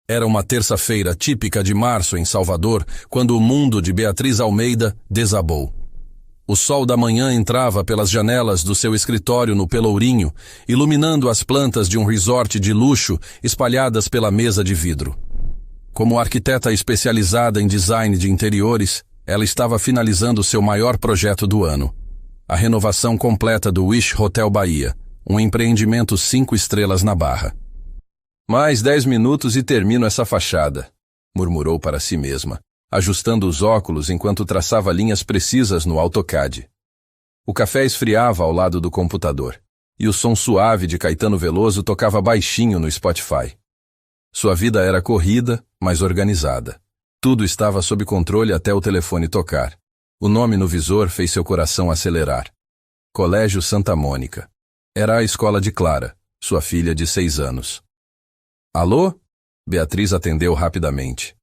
Era uma terça-feira típica de março em Salvador, quando o mundo de Beatriz Almeida desabou. O sol da manhã entrava pelas janelas do seu escritório no Pelourinho, iluminando as plantas de um resort de luxo espalhadas pela mesa de vidro. Como arquiteta especializada em design de interiores, ela estava finalizando seu maior projeto do ano, a renovação completa do Wish Hotel Bahia, um empreendimento 5 estrelas na Barra. Mais 10 minutos e termino essa fachada, murmurou para si mesma, ajustando os óculos enquanto traçava linhas precisas no AutoCAD. O café esfriava ao lado do computador, e o som suave de Caetano Veloso tocava baixinho no Spotify. Sua vida era corrida, mas organizada. Tudo estava sob controle até o telefone tocar. O nome no visor fez seu coração acelerar. Colégio Santa Mônica. Era a escola de Clara, sua filha de 6 anos. Alô? Beatriz atendeu rapidamente.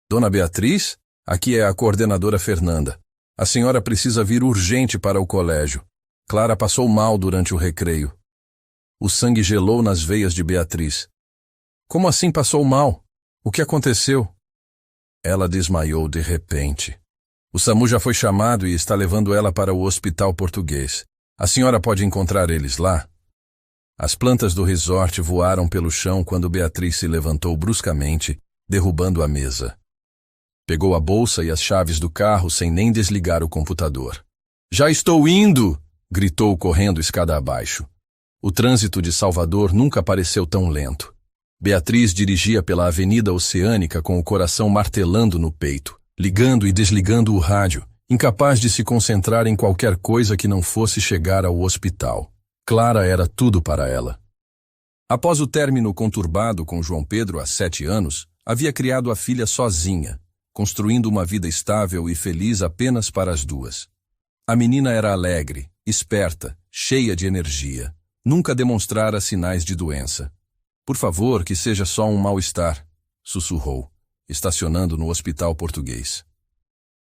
Dona Beatriz? Aqui é a coordenadora Fernanda. A senhora precisa vir urgente para o colégio. Clara passou mal durante o recreio. O sangue gelou nas veias de Beatriz. Como assim passou mal? O que aconteceu? Ela desmaiou de repente. O SAMU já foi chamado e está levando ela para o Hospital Português. A senhora pode encontrar eles lá? As plantas do resort voaram pelo chão quando Beatriz se levantou bruscamente, derrubando a mesa. Pegou a bolsa e as chaves do carro sem nem desligar o computador. Já estou indo! Gritou correndo escada abaixo. O trânsito de Salvador nunca pareceu tão lento. Beatriz dirigia pela Avenida Oceânica com o coração martelando no peito, ligando e desligando o rádio, incapaz de se concentrar em qualquer coisa que não fosse chegar ao hospital. Clara era tudo para ela. Após o término conturbado com João Pedro há 7 anos, havia criado a filha sozinha, construindo uma vida estável e feliz apenas para as duas. A menina era alegre, esperta, cheia de energia. Nunca demonstrara sinais de doença. Por favor, que seja só um mal-estar, sussurrou, estacionando no Hospital Português.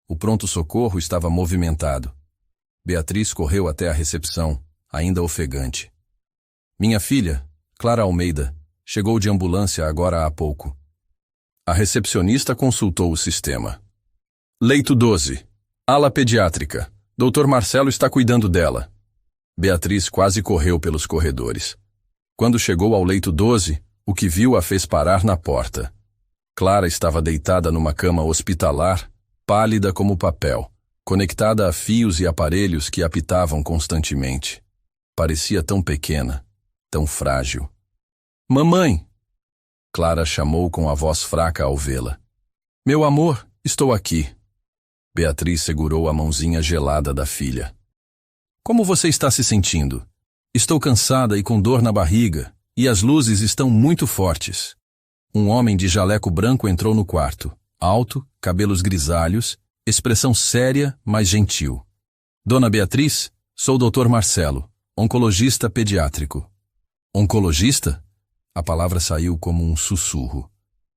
O pronto-socorro estava movimentado. Beatriz correu até a recepção, ainda ofegante. Minha filha, Clara Almeida, chegou de ambulância agora há pouco. A recepcionista consultou o sistema. Leito 12. Ala pediátrica. Dr. Marcelo está cuidando dela. Beatriz quase correu pelos corredores. Quando chegou ao leito 12, o que viu a fez parar na porta. Clara estava deitada numa cama hospitalar, pálida como papel, conectada a fios e aparelhos que apitavam constantemente. Parecia tão pequena, tão frágil. Mamãe! Clara chamou com a voz fraca ao vê-la. Meu amor, estou aqui. Beatriz segurou a mãozinha gelada da filha. Como você está se sentindo? Estou cansada e com dor na barriga, e as luzes estão muito fortes. Um homem de jaleco branco entrou no quarto, alto, cabelos grisalhos, expressão séria, mas gentil. Dona Beatriz, sou o Dr. Marcelo, oncologista pediátrico. Oncologista? A palavra saiu como um sussurro.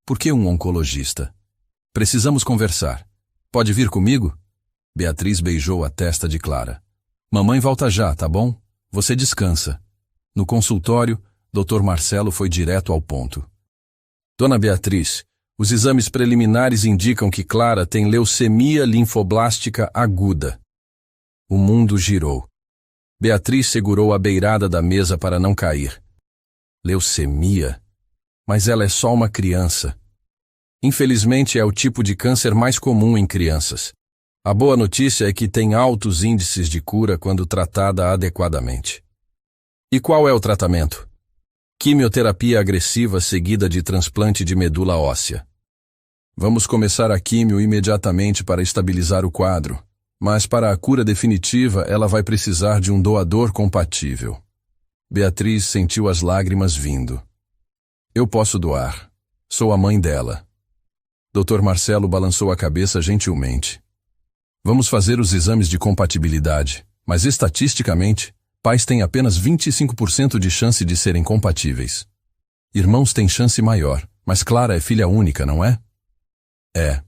Por que um oncologista? Precisamos conversar. Pode vir comigo? Beatriz beijou a testa de Clara. Mamãe volta já, tá bom? Você descansa. No consultório, Dr. Marcelo foi direto ao ponto. Dona Beatriz, os exames preliminares indicam que Clara tem leucemia linfoblástica aguda. O mundo girou. Beatriz segurou a beirada da mesa para não cair. Leucemia? Mas ela é só uma criança. Infelizmente é o tipo de câncer mais comum em crianças. A boa notícia é que tem altos índices de cura quando tratada adequadamente. E qual é o tratamento? Quimioterapia agressiva seguida de transplante de medula óssea. Vamos começar a químio imediatamente para estabilizar o quadro, mas para a cura definitiva ela vai precisar de um doador compatível. Beatriz sentiu as lágrimas vindo. Eu posso doar. Sou a mãe dela. Dr. Marcelo balançou a cabeça gentilmente. Vamos fazer os exames de compatibilidade, mas estatisticamente, pais têm apenas 25% de chance de serem compatíveis. Irmãos têm chance maior, mas Clara é filha única, não é? É.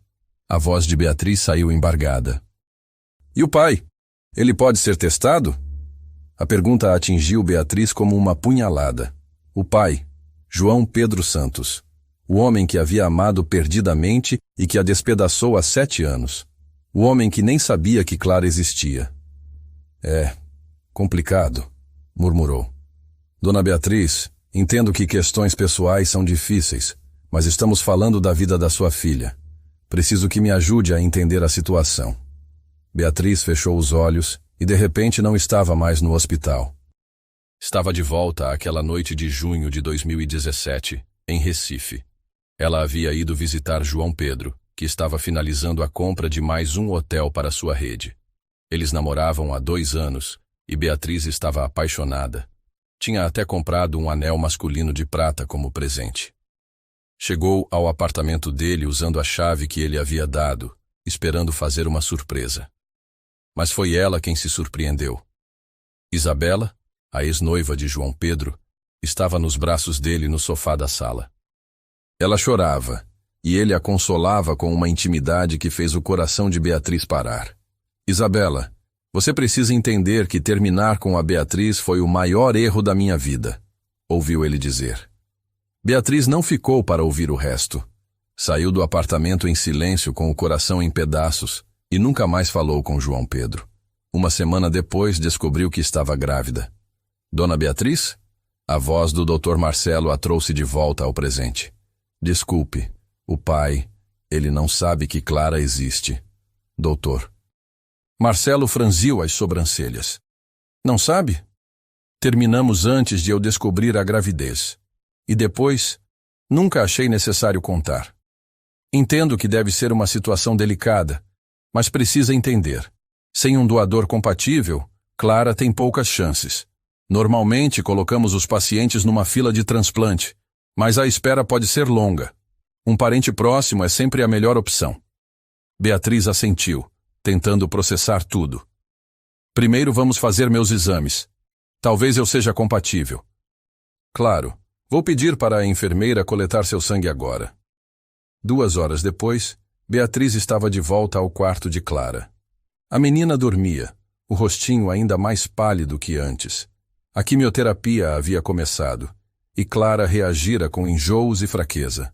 A voz de Beatriz saiu embargada. E o pai? Ele pode ser testado? A pergunta atingiu Beatriz como uma punhalada. O pai, João Pedro Santos, O homem que havia amado perdidamente e que a despedaçou há 7 anos. O homem que nem sabia que Clara existia. É, complicado, murmurou. Dona Beatriz, entendo que questões pessoais são difíceis, mas estamos falando da vida da sua filha. Preciso que me ajude a entender a situação. Beatriz fechou os olhos e de repente não estava mais no hospital. Estava de volta àquela noite de junho de 2017, em Recife. Ela havia ido visitar João Pedro, que estava finalizando a compra de mais um hotel para sua rede. Eles namoravam há 2 anos e Beatriz estava apaixonada. Tinha até comprado um anel masculino de prata como presente. Chegou ao apartamento dele usando a chave que ele havia dado, esperando fazer uma surpresa. Mas foi ela quem se surpreendeu. Isabela, a ex-noiva de João Pedro, estava nos braços dele no sofá da sala. Ela chorava, e ele a consolava com uma intimidade que fez o coração de Beatriz parar. Isabela, você precisa entender que terminar com a Beatriz foi o maior erro da minha vida, ouviu ele dizer. Beatriz não ficou para ouvir o resto. Saiu do apartamento em silêncio com o coração em pedaços e nunca mais falou com João Pedro. Uma semana depois descobriu que estava grávida. Dona Beatriz? A voz do Dr. Marcelo a trouxe de volta ao presente. Desculpe, o pai, ele não sabe que Clara existe. Doutor. Marcelo franziu as sobrancelhas. Não sabe? Terminamos antes de eu descobrir a gravidez. E depois, nunca achei necessário contar. Entendo que deve ser uma situação delicada, mas precisa entender. Sem um doador compatível, Clara tem poucas chances. Normalmente colocamos os pacientes numa fila de transplante, mas a espera pode ser longa. Um parente próximo é sempre a melhor opção. Beatriz assentiu, tentando processar tudo. Primeiro vamos fazer meus exames. Talvez eu seja compatível. Claro, vou pedir para a enfermeira coletar seu sangue agora. 2 horas depois, Beatriz estava de volta ao quarto de Clara. A menina dormia, o rostinho ainda mais pálido que antes. A quimioterapia havia começado, e Clara reagira com enjoos e fraqueza.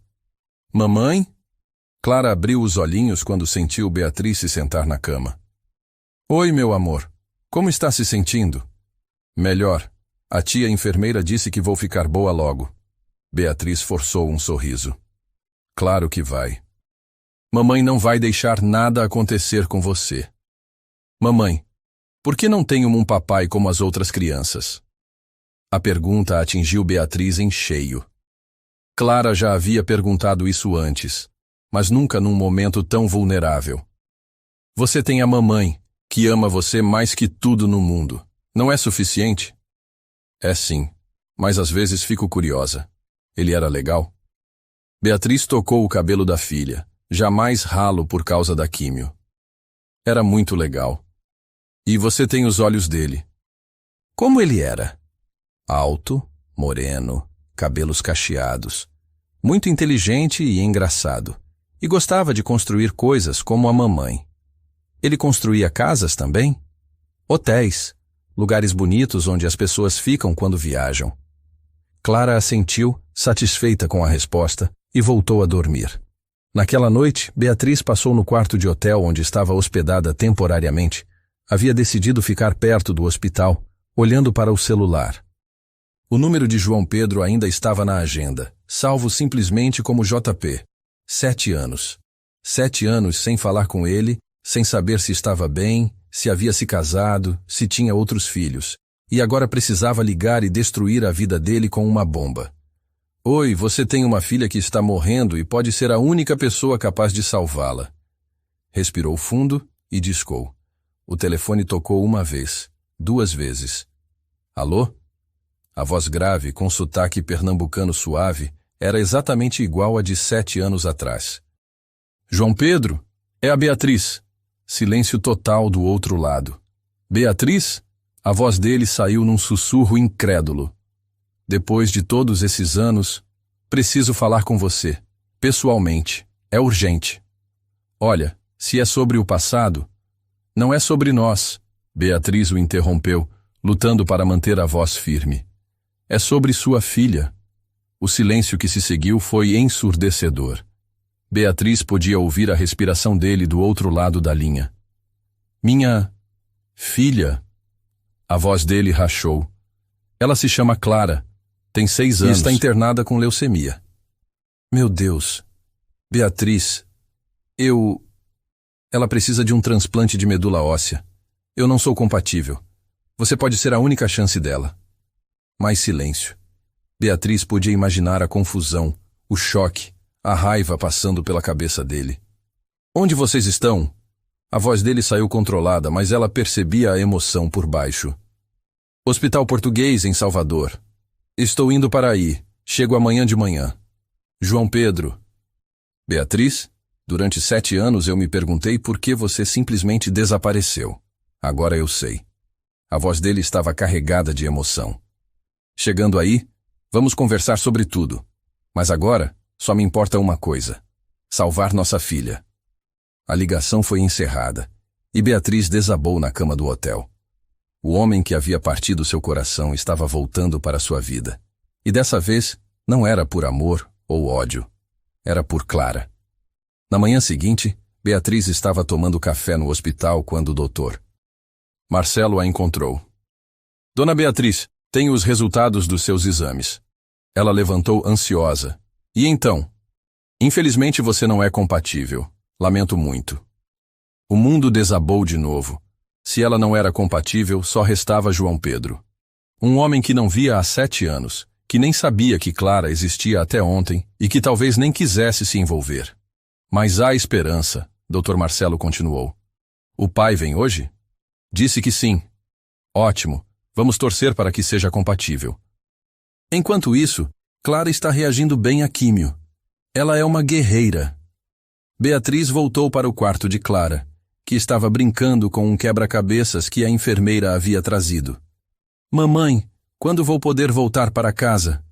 Mamãe? Clara abriu os olhinhos quando sentiu Beatriz se sentar na cama. Oi, meu amor. Como está se sentindo? Melhor. A tia enfermeira disse que vou ficar boa logo. Beatriz forçou um sorriso. Claro que vai. Mamãe não vai deixar nada acontecer com você. Mamãe, por que não tenho um papai como as outras crianças? A pergunta atingiu Beatriz em cheio. Clara já havia perguntado isso antes, mas nunca num momento tão vulnerável. Você tem a mamãe, que ama você mais que tudo no mundo. Não é suficiente? É sim, mas às vezes fico curiosa. Ele era legal? Beatriz tocou o cabelo da filha, jamais ralo por causa da químio. Era muito legal. E você tem os olhos dele. Como ele era? Alto, moreno, cabelos cacheados. Muito inteligente e engraçado. E gostava de construir coisas como a mamãe. Ele construía casas também? Hotéis, lugares bonitos onde as pessoas ficam quando viajam. Clara assentiu, satisfeita com a resposta, e voltou a dormir. Naquela noite, Beatriz passou no quarto de hotel onde estava hospedada temporariamente. Havia decidido ficar perto do hospital, olhando para o celular. O número de João Pedro ainda estava na agenda, salvo simplesmente como JP. 7 anos. 7 anos sem falar com ele, sem saber se estava bem, se havia se casado, se tinha outros filhos. E agora precisava ligar e destruir a vida dele com uma bomba. Oi, você tem uma filha que está morrendo e pode ser a única pessoa capaz de salvá-la. Respirou fundo e discou. O telefone tocou 1 vez, 2 vezes. Alô? A voz grave, com sotaque pernambucano suave, era exatamente igual à de 7 anos atrás. João Pedro? É a Beatriz. Silêncio total do outro lado. Beatriz? A voz dele saiu num sussurro incrédulo. Depois de todos esses anos, preciso falar com você, pessoalmente. É urgente. Olha, se é sobre o passado, não é sobre nós. Beatriz o interrompeu, lutando para manter a voz firme. É sobre sua filha. O silêncio que se seguiu foi ensurdecedor. Beatriz podia ouvir a respiração dele do outro lado da linha. Minha filha. A voz dele rachou. Ela se chama Clara, tem 6 anos e está internada com leucemia. Meu Deus. Beatriz, ela precisa de um transplante de medula óssea. Eu não sou compatível. Você pode ser a única chance dela. Mais silêncio. Beatriz podia imaginar a confusão, o choque, a raiva passando pela cabeça dele. Onde vocês estão? A voz dele saiu controlada, mas ela percebia a emoção por baixo. Hospital Português, em Salvador. Estou indo para aí. Chego amanhã de manhã. João Pedro. Beatriz, durante 7 anos eu me perguntei por que você simplesmente desapareceu. Agora eu sei. A voz dele estava carregada de emoção. Chegando aí, vamos conversar sobre tudo. Mas agora, só me importa uma coisa. Salvar nossa filha. A ligação foi encerrada, e Beatriz desabou na cama do hotel. O homem que havia partido seu coração estava voltando para sua vida. E dessa vez, não era por amor ou ódio. Era por Clara. Na manhã seguinte, Beatriz estava tomando café no hospital quando o doutor Marcelo a encontrou. Dona Beatriz, tenho os resultados dos seus exames. Ela levantou ansiosa. E então? Infelizmente você não é compatível. Lamento muito. O mundo desabou de novo. Se ela não era compatível, só restava João Pedro. Um homem que não via há 7 anos, que nem sabia que Clara existia até ontem e que talvez nem quisesse se envolver. Mas há esperança, Dr. Marcelo continuou. O pai vem hoje? Disse que sim. Ótimo, vamos torcer para que seja compatível. Enquanto isso, Clara está reagindo bem à químio. Ela é uma guerreira. Beatriz voltou para o quarto de Clara, que estava brincando com um quebra-cabeças que a enfermeira havia trazido. Mamãe, quando vou poder voltar para casa?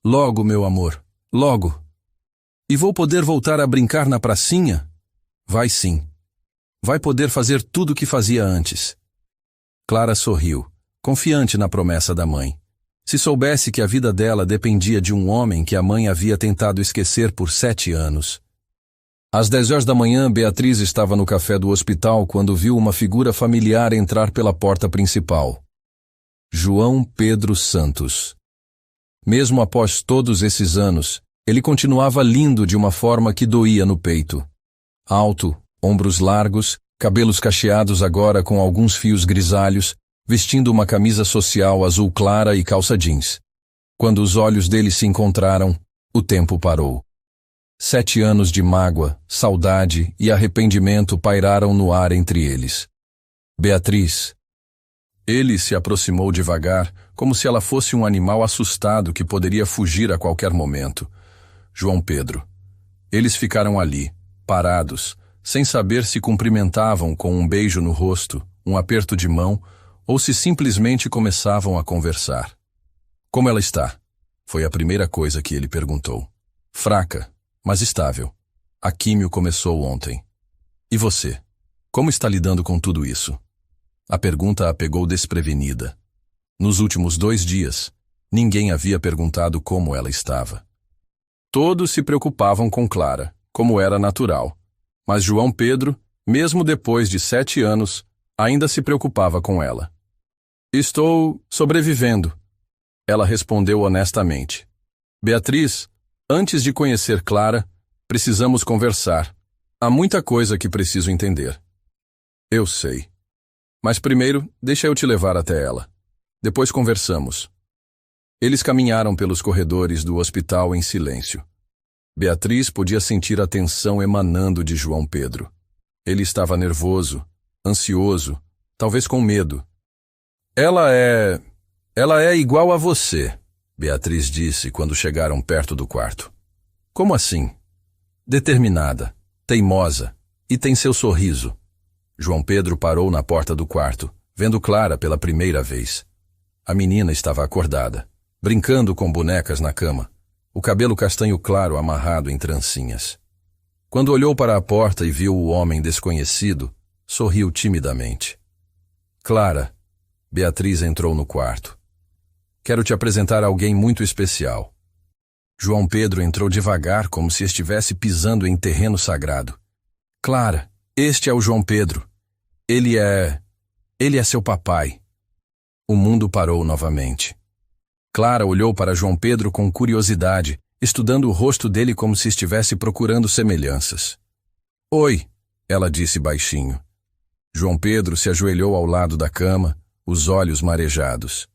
Logo, meu amor, logo. E vou poder voltar a brincar na pracinha? Vai sim. Vai poder fazer tudo o que fazia antes. Clara sorriu, confiante na promessa da mãe. Se soubesse que a vida dela dependia de um homem que a mãe havia tentado esquecer por 7 anos. Às 10 horas da manhã, Beatriz estava no café do hospital quando viu uma figura familiar entrar pela porta principal. João Pedro Santos. Mesmo após todos esses anos, ele continuava lindo de uma forma que doía no peito. Alto, ombros largos, cabelos cacheados agora com alguns fios grisalhos, vestindo uma camisa social azul clara e calça jeans. Quando os olhos dele se encontraram, o tempo parou. 7 anos de mágoa, saudade e arrependimento pairaram no ar entre eles. Beatriz. Ele se aproximou devagar, como se ela fosse um animal assustado que poderia fugir a qualquer momento. João Pedro. Eles ficaram ali, parados, sem saber se cumprimentavam com um beijo no rosto, um aperto de mão, ou se simplesmente começavam a conversar. Como ela está? Foi a primeira coisa que ele perguntou. Fraca, mas estável. A químio começou ontem. E você? Como está lidando com tudo isso? A pergunta a pegou desprevenida. Nos últimos 2 dias, ninguém havia perguntado como ela estava. Todos se preocupavam com Clara, como era natural. Mas João Pedro, mesmo depois de 7 anos, ainda se preocupava com ela. Estou sobrevivendo, ela respondeu honestamente. Beatriz, antes de conhecer Clara, precisamos conversar. Há muita coisa que preciso entender. Eu sei. Mas primeiro, deixa eu te levar até ela. Depois conversamos. Eles caminharam pelos corredores do hospital em silêncio. Beatriz podia sentir a tensão emanando de João Pedro. Ele estava nervoso, ansioso, talvez com medo. Ela é igual a você, Beatriz disse quando chegaram perto do quarto. Como assim? Determinada, teimosa, e tem seu sorriso. João Pedro parou na porta do quarto, vendo Clara pela primeira vez. A menina estava acordada, brincando com bonecas na cama, o cabelo castanho claro amarrado em trancinhas. Quando olhou para a porta e viu o homem desconhecido, sorriu timidamente. Clara, Beatriz entrou no quarto. Quero te apresentar alguém muito especial. João Pedro entrou devagar, como se estivesse pisando em terreno sagrado. Clara, este é o João Pedro. Ele é seu papai. O mundo parou novamente. Clara olhou para João Pedro com curiosidade, estudando o rosto dele como se estivesse procurando semelhanças. Oi, ela disse baixinho. João Pedro se ajoelhou ao lado da cama, os olhos marejados.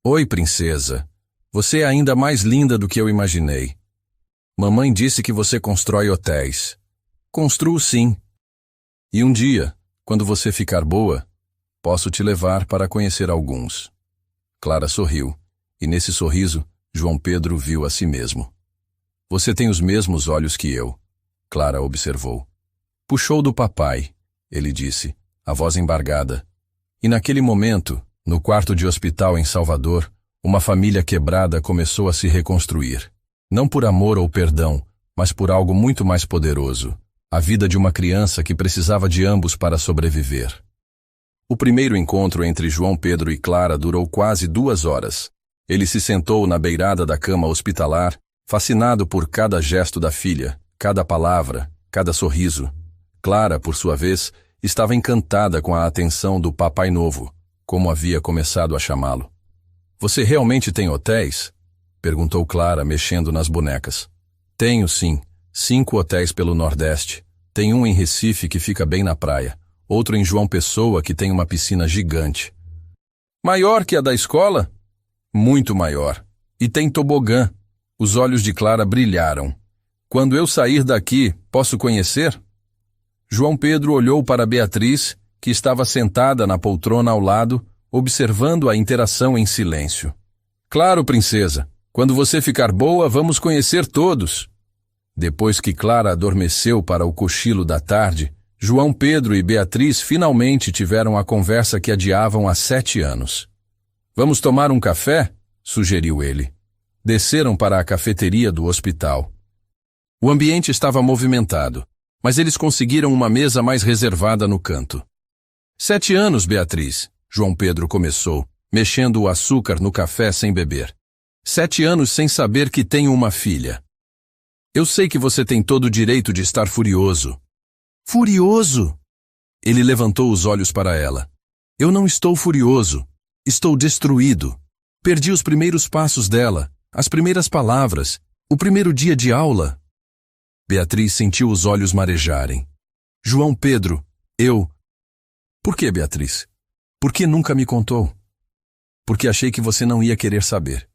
Oi, princesa. Você é ainda mais linda do que eu imaginei. Mamãe disse que você constrói hotéis. Construo sim. E um dia, quando você ficar boa, posso te levar para conhecer alguns. Clara sorriu, e nesse sorriso, João Pedro viu a si mesmo. Você tem os mesmos olhos que eu, Clara observou. Puxou do papai, ele disse, a voz embargada. E naquele momento, no quarto de hospital em Salvador, uma família quebrada começou a se reconstruir. Não por amor ou perdão, mas por algo muito mais poderoso. A vida de uma criança que precisava de ambos para sobreviver. O primeiro encontro entre João Pedro e Clara durou quase 2 horas. Ele se sentou na beirada da cama hospitalar, fascinado por cada gesto da filha, cada palavra, cada sorriso. Clara, por sua vez, estava encantada com a atenção do papai novo, como havia começado a chamá-lo. Você realmente tem hotéis? Perguntou Clara, mexendo nas bonecas. Tenho, sim. 5 hotéis pelo Nordeste. Tem um em Recife que fica bem na praia. Outro em João Pessoa que tem uma piscina gigante. Maior que a da escola? Muito maior. E tem tobogã. Os olhos de Clara brilharam. Quando eu sair daqui, posso conhecer? João Pedro olhou para Beatriz, que estava sentada na poltrona ao lado, observando a interação em silêncio. Claro, princesa. Quando você ficar boa, vamos conhecer todos. Depois que Clara adormeceu para o cochilo da tarde, João Pedro e Beatriz finalmente tiveram a conversa que adiavam há 7 anos. Vamos tomar um café? Sugeriu ele. Desceram para a cafeteria do hospital. O ambiente estava movimentado, mas eles conseguiram uma mesa mais reservada no canto. 7 anos, Beatriz, João Pedro começou, mexendo o açúcar no café sem beber. 7 anos sem saber que tenho uma filha. Eu sei que você tem todo o direito de estar furioso. Furioso? Ele levantou os olhos para ela. Eu não estou furioso. Estou destruído. Perdi os primeiros passos dela, as primeiras palavras, o primeiro dia de aula. Beatriz sentiu os olhos marejarem. João Pedro, eu... Por que, Beatriz? Por que nunca me contou? Porque achei que você não ia querer saber.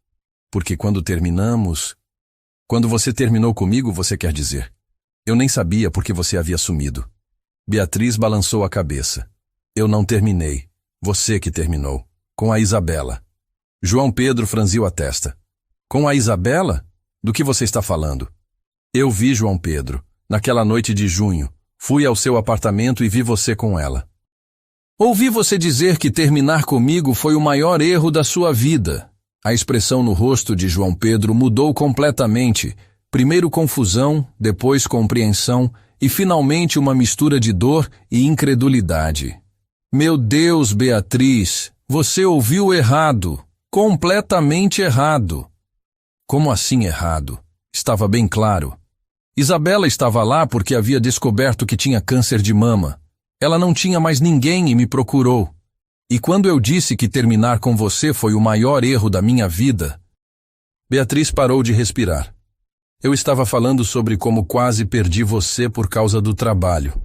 Porque quando terminamos... Quando você terminou comigo, você quer dizer. Eu nem sabia porque você havia sumido. Beatriz balançou a cabeça. Eu não terminei. Você que terminou. Com a Isabela. João Pedro franziu a testa. Com a Isabela? Do que você está falando? Eu vi João Pedro, naquela noite de junho. Fui ao seu apartamento e vi você com ela. Ouvi você dizer que terminar comigo foi o maior erro da sua vida. A expressão no rosto de João Pedro mudou completamente. Primeiro confusão, depois compreensão e finalmente uma mistura de dor e incredulidade. Meu Deus, Beatriz, você ouviu errado. Completamente errado. Como assim errado? Estava bem claro. Isabela estava lá porque havia descoberto que tinha câncer de mama. Ela não tinha mais ninguém e me procurou. E quando eu disse que terminar com você foi o maior erro da minha vida... Beatriz parou de respirar. Eu estava falando sobre como quase perdi você por causa do trabalho.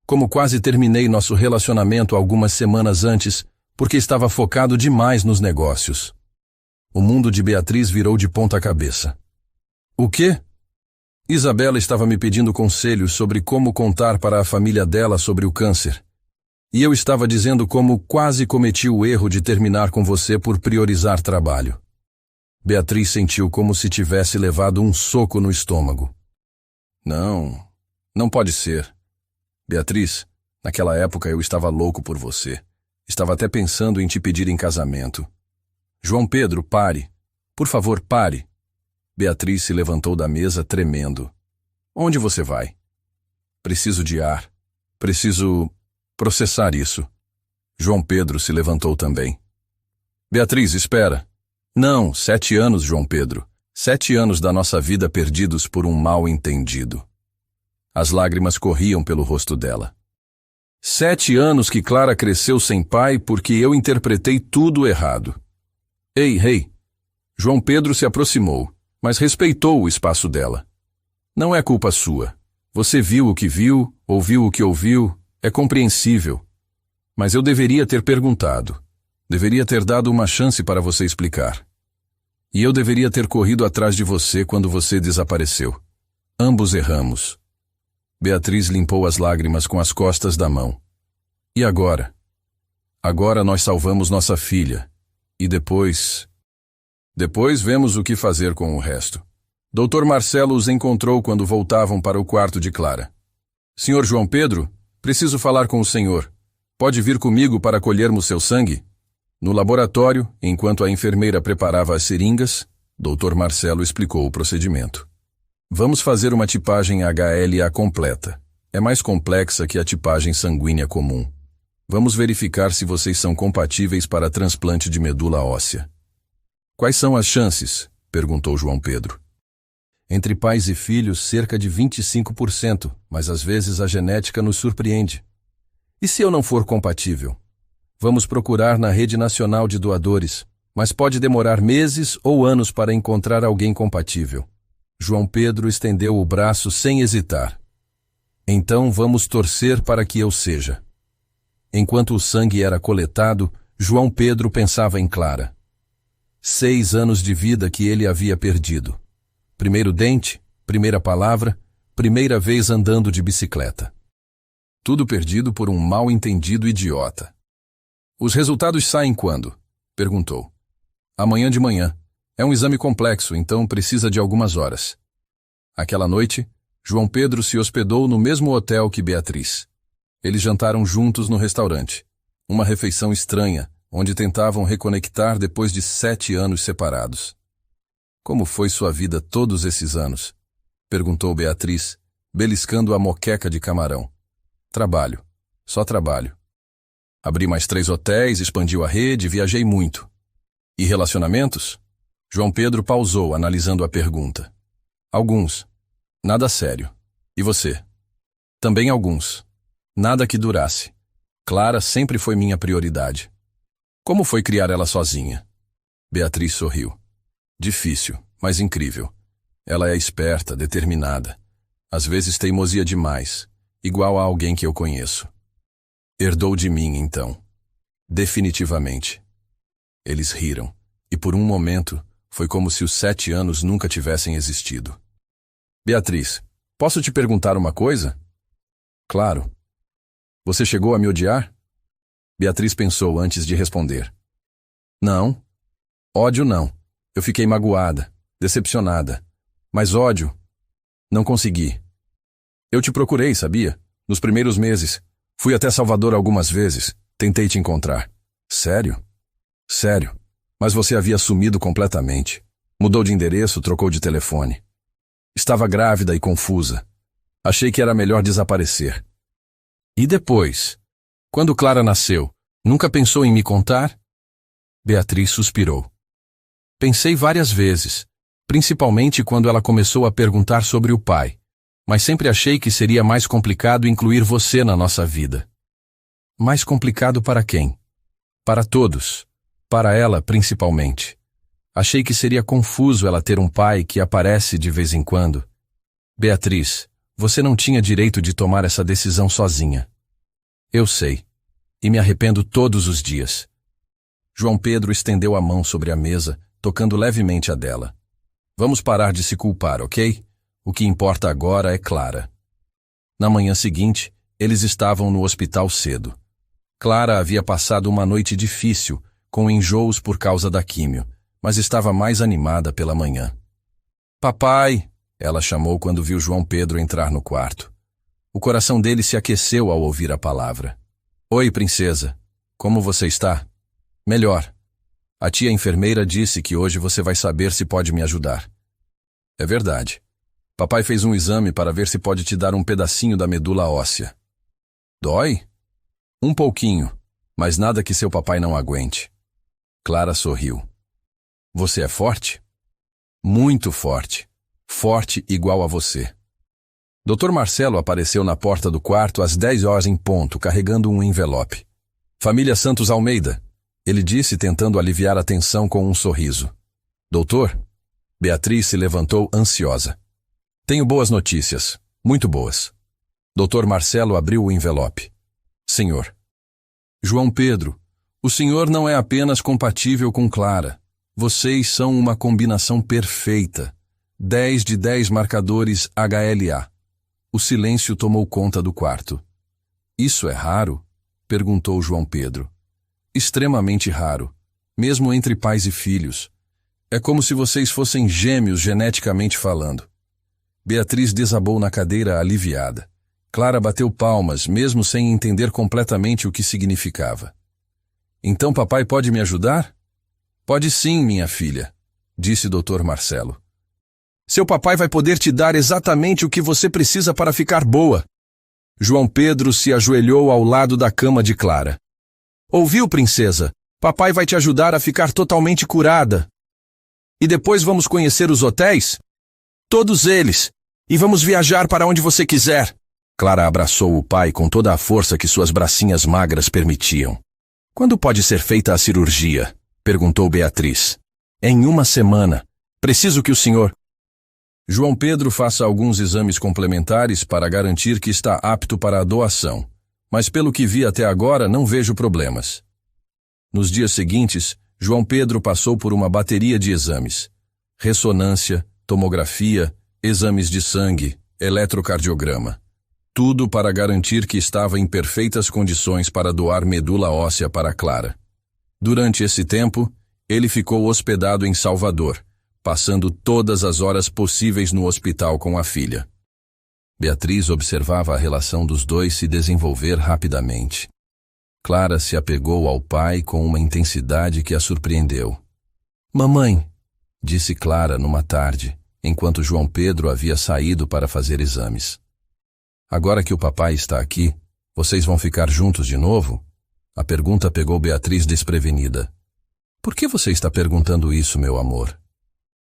Como quase terminei nosso relacionamento algumas semanas antes, porque estava focado demais nos negócios. O mundo de Beatriz virou de ponta cabeça. O quê? Isabela estava me pedindo conselhos sobre como contar para a família dela sobre o câncer. E eu estava dizendo como quase cometi o erro de terminar com você por priorizar trabalho. Beatriz sentiu como se tivesse levado um soco no estômago. Não pode ser. Beatriz, naquela época eu estava louco por você. Estava até pensando em te pedir em casamento. João Pedro, pare. Por favor, pare. Beatriz se levantou da mesa tremendo. Onde você vai? Preciso de ar. Preciso processar isso. João Pedro se levantou também. Beatriz, espera. Não, 7 anos, João Pedro. 7 anos da nossa vida perdidos por um mal-entendido. As lágrimas corriam pelo rosto dela. 7 anos que Clara cresceu sem pai porque eu interpretei tudo errado. Ei, rei! João Pedro se aproximou, mas respeitou o espaço dela. Não é culpa sua. Você viu o que viu, ouviu o que ouviu, é compreensível. Mas eu deveria ter perguntado. Deveria ter dado uma chance para você explicar. E eu deveria ter corrido atrás de você quando você desapareceu. Ambos erramos. Beatriz limpou as lágrimas com as costas da mão. E agora? Agora nós salvamos nossa filha. E depois... Depois vemos o que fazer com o resto. Dr. Marcelo os encontrou quando voltavam para o quarto de Clara. Senhor João Pedro, preciso falar com o senhor. Pode vir comigo para colhermos seu sangue? No laboratório, enquanto a enfermeira preparava as seringas, Dr. Marcelo explicou o procedimento. Vamos fazer uma tipagem HLA completa. É mais complexa que a tipagem sanguínea comum. Vamos verificar se vocês são compatíveis para transplante de medula óssea. Quais são as chances? Perguntou João Pedro. Entre pais e filhos, cerca de 25%, mas às vezes a genética nos surpreende. E se eu não for compatível? Vamos procurar na Rede Nacional de Doadores, mas pode demorar meses ou anos para encontrar alguém compatível. João Pedro estendeu o braço sem hesitar. Então vamos torcer para que eu seja. Enquanto o sangue era coletado, João Pedro pensava em Clara. 6 anos de vida que ele havia perdido. Primeiro dente, primeira palavra, primeira vez andando de bicicleta. Tudo perdido por um mal-entendido idiota. Os resultados saem quando? Perguntou. Amanhã de manhã. É um exame complexo, então precisa de algumas horas. Aquela noite, João Pedro se hospedou no mesmo hotel que Beatriz. Eles jantaram juntos no restaurante. Uma refeição estranha, onde tentavam reconectar depois de 7 anos separados. Como foi sua vida todos esses anos? Perguntou Beatriz, beliscando a moqueca de camarão. Trabalho. Só trabalho. Abri mais 3 hotéis, expandiu a rede, viajei muito. E relacionamentos? João Pedro pausou, analisando a pergunta. Alguns. Nada sério. E você? Também alguns. Nada que durasse. Clara sempre foi minha prioridade. Como foi criar ela sozinha? Beatriz sorriu. Difícil, mas incrível. Ela é esperta, determinada. Às vezes teimosia demais, igual a alguém que eu conheço. Herdou de mim, então. Definitivamente. Eles riram, e por um momento, foi como se os 7 anos nunca tivessem existido. Beatriz, posso te perguntar uma coisa? Claro. Você chegou a me odiar? Beatriz pensou antes de responder. Não. Ódio não. Eu fiquei magoada, decepcionada. Mas ódio, não consegui. Eu te procurei, sabia? Nos primeiros meses. Fui até Salvador algumas vezes. Tentei te encontrar. Sério? Sério. Mas você havia sumido completamente. Mudou de endereço, trocou de telefone. Estava grávida e confusa. Achei que era melhor desaparecer. E depois? Quando Clara nasceu, nunca pensou em me contar? Beatriz suspirou. Pensei várias vezes, principalmente quando ela começou a perguntar sobre o pai, mas sempre achei que seria mais complicado incluir você na nossa vida. Mais complicado para quem? Para todos. Para ela, principalmente. Achei que seria confuso ela ter um pai que aparece de vez em quando. Beatriz, você não tinha direito de tomar essa decisão sozinha. Eu sei. E me arrependo todos os dias. João Pedro estendeu a mão sobre a mesa, tocando levemente a dela. Vamos parar de se culpar, ok? O que importa agora é Clara. Na manhã seguinte, eles estavam no hospital cedo. Clara havia passado uma noite difícil, com enjoos por causa da químio, mas estava mais animada pela manhã. Papai! Ela chamou quando viu João Pedro entrar no quarto. O coração dele se aqueceu ao ouvir a palavra. Oi, princesa. Como você está? Melhor. A tia enfermeira disse que hoje você vai saber se pode me ajudar. É verdade. Papai fez um exame para ver se pode te dar um pedacinho da medula óssea. Dói? Um pouquinho, mas nada que seu papai não aguente. Clara sorriu. Você é forte? Muito forte. Forte igual a você. Dr. Marcelo apareceu na porta do quarto às 10 horas em ponto, carregando um envelope. Família Santos Almeida, ele disse, tentando aliviar a tensão com um sorriso. Doutor? Beatriz se levantou ansiosa. Tenho boas notícias. Muito boas. Dr. Marcelo abriu o envelope. Senhor. João Pedro, o senhor não é apenas compatível com Clara. Vocês são uma combinação perfeita. 10 de 10 marcadores HLA. O silêncio tomou conta do quarto. Isso é raro? Perguntou João Pedro. Extremamente raro, mesmo entre pais e filhos. É como se vocês fossem gêmeos geneticamente falando. Beatriz desabou na cadeira aliviada. Clara bateu palmas, mesmo sem entender completamente o que significava. Então papai pode me ajudar? Pode sim, minha filha, disse Dr. Marcelo. Seu papai vai poder te dar exatamente o que você precisa para ficar boa. João Pedro se ajoelhou ao lado da cama de Clara. Ouviu, princesa? Papai vai te ajudar a ficar totalmente curada. E depois vamos conhecer os hotéis? Todos eles. E vamos viajar para onde você quiser. Clara abraçou o pai com toda a força que suas bracinhas magras permitiam. Quando pode ser feita a cirurgia? Perguntou Beatriz. Em uma semana. Preciso que o senhor... João Pedro faça alguns exames complementares para garantir que está apto para a doação, mas pelo que vi até agora não vejo problemas. Nos dias seguintes, João Pedro passou por uma bateria de exames. Ressonância, tomografia, exames de sangue, eletrocardiograma. Tudo para garantir que estava em perfeitas condições para doar medula óssea para Clara. Durante esse tempo, ele ficou hospedado em Salvador, passando todas as horas possíveis no hospital com a filha. Beatriz observava a relação dos dois se desenvolver rapidamente. Clara se apegou ao pai com uma intensidade que a surpreendeu. Mamãe, disse Clara numa tarde, enquanto João Pedro havia saído para fazer exames. Agora que o papai está aqui, vocês vão ficar juntos de novo? A pergunta pegou Beatriz desprevenida. Por que você está perguntando isso, meu amor?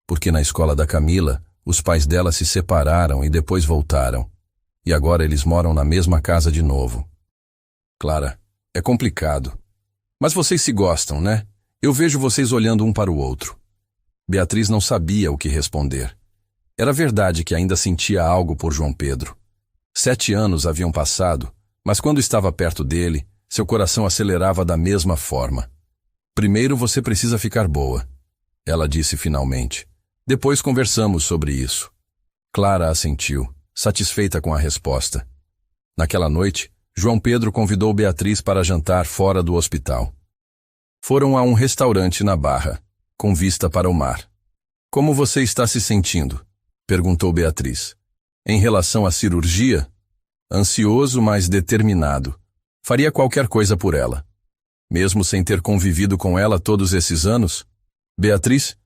Porque na escola da Camila, os pais dela se separaram e depois voltaram. E agora eles moram na mesma casa de novo. Clara, é complicado. Mas vocês se gostam, né? Eu vejo vocês olhando um para o outro. Beatriz não sabia o que responder. Era verdade que ainda sentia algo por João Pedro. 7 anos haviam passado, mas quando estava perto dele, seu coração acelerava da mesma forma. Primeiro você precisa ficar boa, ela disse finalmente. Depois conversamos sobre isso. Clara assentiu, satisfeita com a resposta. Naquela noite, João Pedro convidou Beatriz para jantar fora do hospital. Foram a um restaurante na Barra, com vista para o mar. Como você está se sentindo? Perguntou Beatriz. Em relação à cirurgia? Ansioso, mas determinado. Faria qualquer coisa por ela. Mesmo sem ter convivido com ela todos esses anos? Beatriz?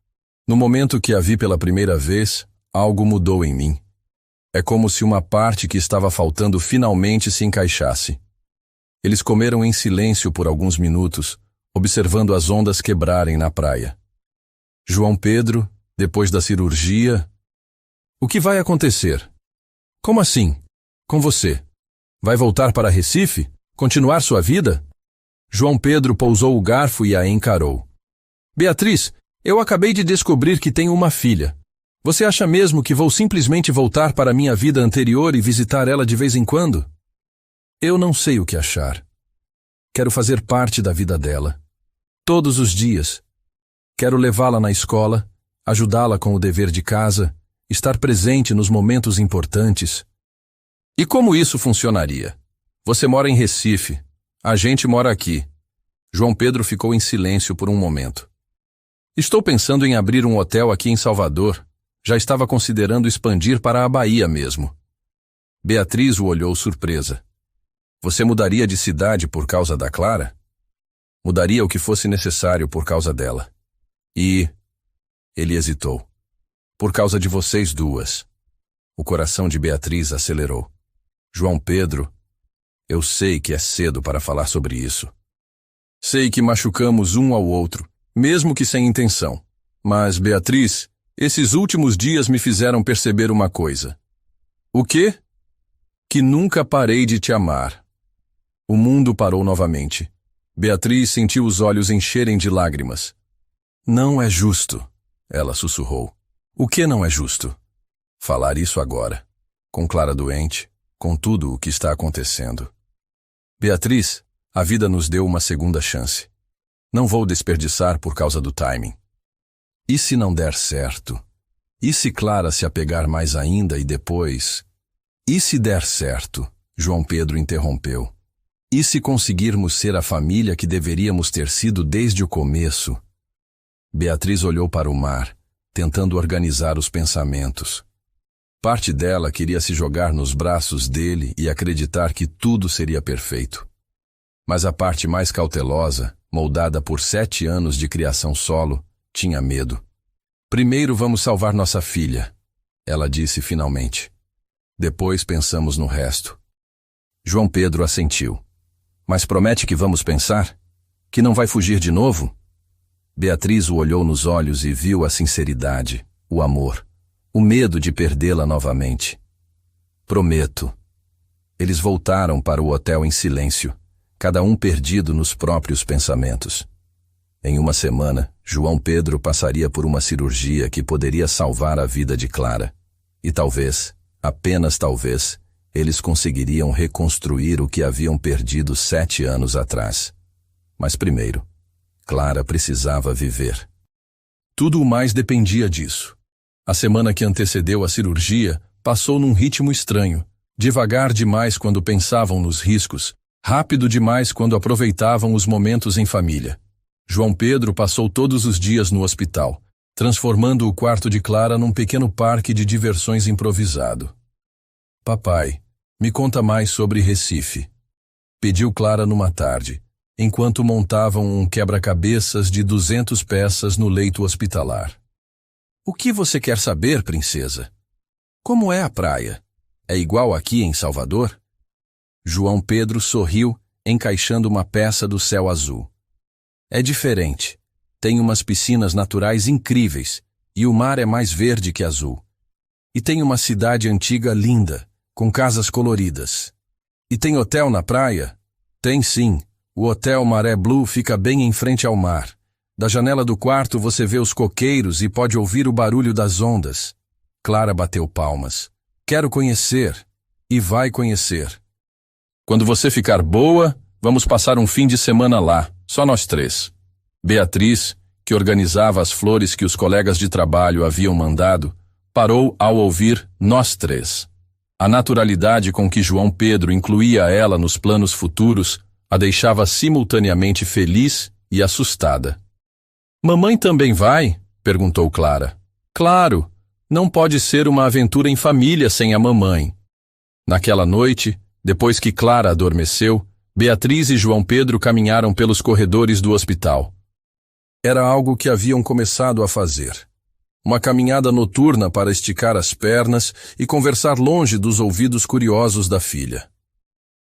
No momento que a vi pela primeira vez, algo mudou em mim. É como se uma parte que estava faltando finalmente se encaixasse. Eles comeram em silêncio por alguns minutos, observando as ondas quebrarem na praia. João Pedro, depois da cirurgia... O que vai acontecer? Como assim? Com você? Vai voltar para Recife? Continuar sua vida? João Pedro pousou o garfo e a encarou. Beatriz, eu acabei de descobrir que tenho uma filha. Você acha mesmo que vou simplesmente voltar para minha vida anterior e visitar ela de vez em quando? Eu não sei o que achar. Quero fazer parte da vida dela. Todos os dias. Quero levá-la na escola, ajudá-la com o dever de casa, estar presente nos momentos importantes. E como isso funcionaria? Você mora em Recife. A gente mora aqui. João Pedro ficou em silêncio por um momento. Estou pensando em abrir um hotel aqui em Salvador. Já estava considerando expandir para a Bahia mesmo. Beatriz o olhou surpresa. Você mudaria de cidade por causa da Clara? Mudaria o que fosse necessário por causa dela. E... Ele hesitou. Por causa de vocês duas. O coração de Beatriz acelerou. João Pedro, eu sei que é cedo para falar sobre isso. Sei que machucamos um ao outro, mesmo que sem intenção. Mas, Beatriz, Esses últimos dias me fizeram perceber uma coisa. O quê? Que nunca parei de te amar. O mundo parou novamente. Beatriz sentiu os olhos encherem de lágrimas. Não é justo, ela sussurrou. O que não é justo? Falar isso agora, com Clara doente, com tudo o que está acontecendo. Beatriz, a vida nos deu uma segunda chance. Não vou desperdiçar por causa do timing. E se não der certo? E se Clara se apegar mais ainda e depois... E se der certo? João Pedro interrompeu. E se conseguirmos ser a família que deveríamos ter sido desde o começo? Beatriz olhou para o mar, tentando organizar os pensamentos. Parte dela queria se jogar nos braços dele e acreditar que tudo seria perfeito. Mas a parte mais cautelosa, moldada por 7 anos de criação solo, tinha medo. Primeiro vamos salvar nossa filha, ela disse finalmente. Depois pensamos no resto. João Pedro assentiu. Mas promete que vamos pensar? Que não vai fugir de novo? Beatriz o olhou nos olhos e viu a sinceridade, o amor, o medo de perdê-la novamente. Prometo. Eles voltaram para o hotel em silêncio, cada um perdido nos próprios pensamentos. Em uma semana, João Pedro passaria por uma cirurgia que poderia salvar a vida de Clara. E talvez, apenas talvez, eles conseguiriam reconstruir o que haviam perdido 7 anos atrás. Mas primeiro, Clara precisava viver. Tudo o mais dependia disso. A semana que antecedeu a cirurgia passou num ritmo estranho, devagar demais quando pensavam nos riscos, rápido demais quando aproveitavam os momentos em família. João Pedro passou todos os dias no hospital, transformando o quarto de Clara num pequeno parque de diversões improvisado. Papai, me conta mais sobre Recife, pediu Clara numa tarde, enquanto montavam um quebra-cabeças de 200 peças no leito hospitalar. O que você quer saber, princesa? Como é a praia? É igual aqui em Salvador? João Pedro sorriu, encaixando uma peça do céu azul. É diferente. Tem umas piscinas naturais incríveis, e o mar é mais verde que azul. E tem uma cidade antiga linda, com casas coloridas. E tem hotel na praia? Tem sim. O Hotel Maré Blue fica bem em frente ao mar. Da janela do quarto você vê os coqueiros e pode ouvir o barulho das ondas. Clara bateu palmas. Quero conhecer. E vai conhecer. Quando você ficar boa, vamos passar um fim de semana lá, só nós 3. Beatriz, que organizava as flores que os colegas de trabalho haviam mandado, parou ao ouvir nós 3. A naturalidade com que João Pedro incluía ela nos planos futuros a deixava simultaneamente feliz e assustada. Mamãe também vai? Perguntou Clara. Claro, não pode ser uma aventura em família sem a mamãe. Naquela noite, depois que Clara adormeceu, Beatriz e João Pedro caminharam pelos corredores do hospital. Era algo que haviam começado a fazer. Uma caminhada noturna para esticar as pernas e conversar longe dos ouvidos curiosos da filha.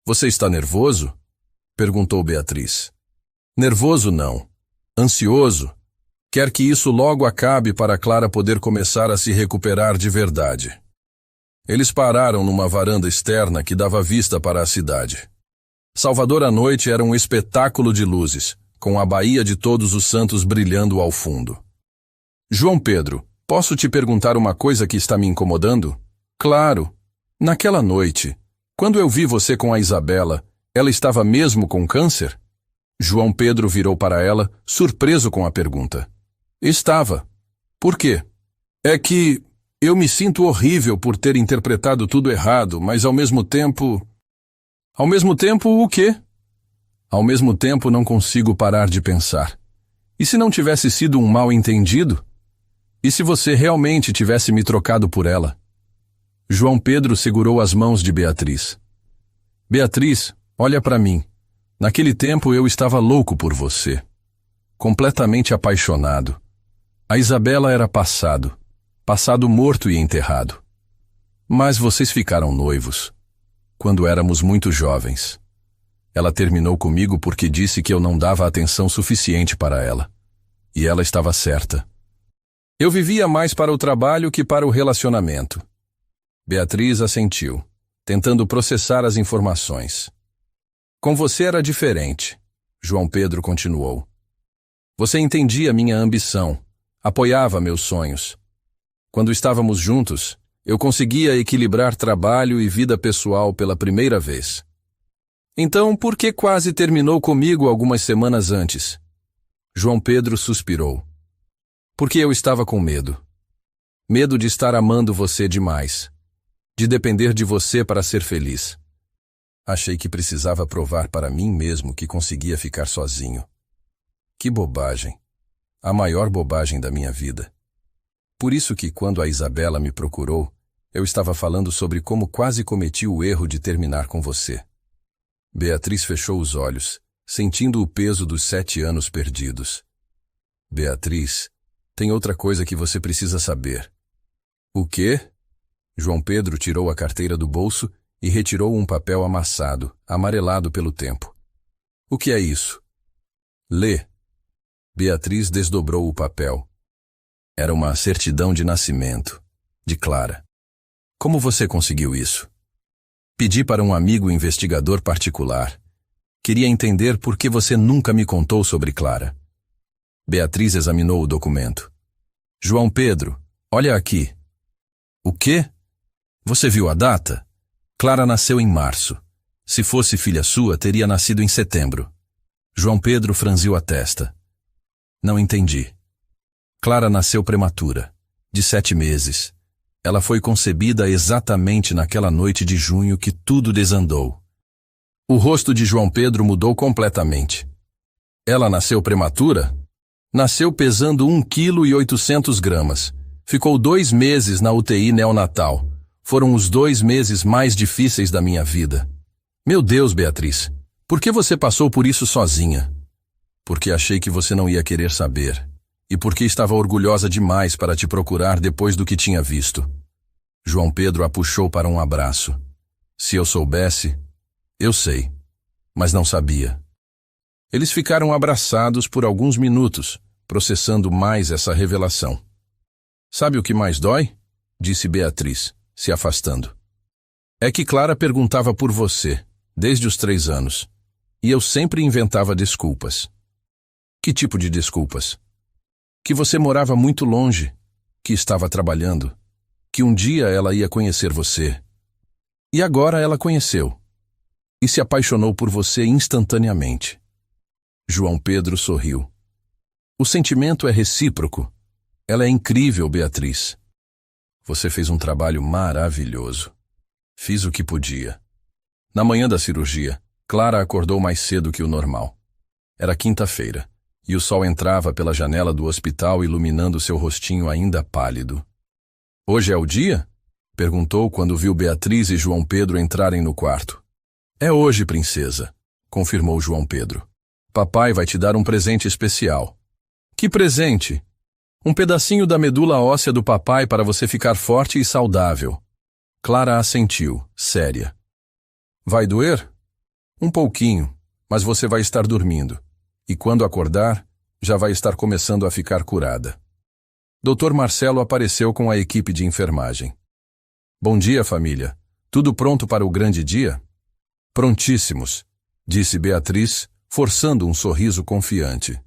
Você está nervoso? Perguntou Beatriz. Nervoso não. Ansioso. Quer que isso logo acabe para Clara poder começar a se recuperar de verdade. Eles pararam numa varanda externa que dava vista para a cidade. Salvador à noite era um espetáculo de luzes, com a Baía de Todos os Santos brilhando ao fundo. João Pedro, posso te perguntar uma coisa que está me incomodando? Claro. Naquela noite, quando eu vi você com a Isabela, ela estava mesmo com câncer? João Pedro virou para ela, surpreso com a pergunta. Estava. Por quê? É que eu me sinto horrível por ter interpretado tudo errado, mas ao mesmo tempo... Ao mesmo tempo, o quê? Ao mesmo tempo, não consigo parar de pensar. E se não tivesse sido um mal-entendido? E se você realmente tivesse me trocado por ela? João Pedro segurou as mãos de Beatriz. Beatriz, olha para mim. Naquele tempo eu estava louco por você. Completamente apaixonado. A Isabela era passado. Passado morto e enterrado. Mas vocês ficaram noivos. Quando éramos muito jovens. Ela terminou comigo porque disse que eu não dava atenção suficiente para ela. E ela estava certa. Eu vivia mais para o trabalho que para o relacionamento. Beatriz assentiu, tentando processar as informações. Com você era diferente, João Pedro continuou. Você entendia minha ambição, apoiava meus sonhos. Quando estávamos juntos, eu conseguia equilibrar trabalho e vida pessoal pela primeira vez. Então, por que quase terminou comigo algumas semanas antes? João Pedro suspirou. Porque eu estava com medo. Medo de estar amando você demais. De depender de você para ser feliz. Achei que precisava provar para mim mesmo que conseguia ficar sozinho. Que bobagem. A maior bobagem da minha vida. Por isso que quando a Isabela me procurou, eu estava falando sobre como quase cometi o erro de terminar com você. Beatriz fechou os olhos, sentindo o peso dos 7 anos perdidos. Beatriz, tem outra coisa que você precisa saber. O quê? João Pedro tirou a carteira do bolso e retirou um papel amassado, amarelado pelo tempo. O que é isso? Lê. Beatriz desdobrou o papel. Era uma certidão de nascimento, de Clara. Como você conseguiu isso? Pedi para um amigo investigador particular. Queria entender por que você nunca me contou sobre Clara. Beatriz examinou o documento. João Pedro, olha aqui. O quê? Você viu a data? Clara nasceu em março. Se fosse filha sua, teria nascido em setembro. João Pedro franziu a testa. Não entendi. Clara nasceu prematura, de 7 meses. Ela foi concebida exatamente naquela noite de junho que tudo desandou. O rosto de João Pedro mudou completamente. Ela nasceu prematura? Nasceu pesando 1,8 kg. Ficou 2 meses na UTI neonatal. Foram os 2 meses mais difíceis da minha vida. Meu Deus, Beatriz, por que você passou por isso sozinha? Porque achei que você não ia querer saber. E porque estava orgulhosa demais para te procurar depois do que tinha visto. João Pedro a puxou para um abraço. Se eu soubesse, eu sei, mas não sabia. Eles ficaram abraçados por alguns minutos, processando mais essa revelação. Sabe o que mais dói? Disse Beatriz, se afastando. É que Clara perguntava por você, desde os 3 anos, e eu sempre inventava desculpas. Que tipo de desculpas? Que você morava muito longe, que estava trabalhando, que um dia ela ia conhecer você. E agora ela conheceu. E se apaixonou por você instantaneamente. João Pedro sorriu. O sentimento é recíproco. Ela é incrível, Beatriz. Você fez um trabalho maravilhoso. Fiz o que podia. Na manhã da cirurgia, Clara acordou mais cedo que o normal. Era quinta-feira. E o sol entrava pela janela do hospital iluminando seu rostinho ainda pálido. Hoje é o dia? Perguntou quando viu Beatriz e João Pedro entrarem no quarto. É hoje, princesa, confirmou João Pedro. Papai vai te dar um presente especial. Que presente? Um pedacinho da medula óssea do papai para você ficar forte e saudável. Clara assentiu, séria. Vai doer? Um pouquinho, mas você vai estar dormindo. E quando acordar, já vai estar começando a ficar curada. Dr. Marcelo apareceu com a equipe de enfermagem. Bom dia, família. Tudo pronto para o grande dia? Prontíssimos, disse Beatriz, forçando um sorriso confiante.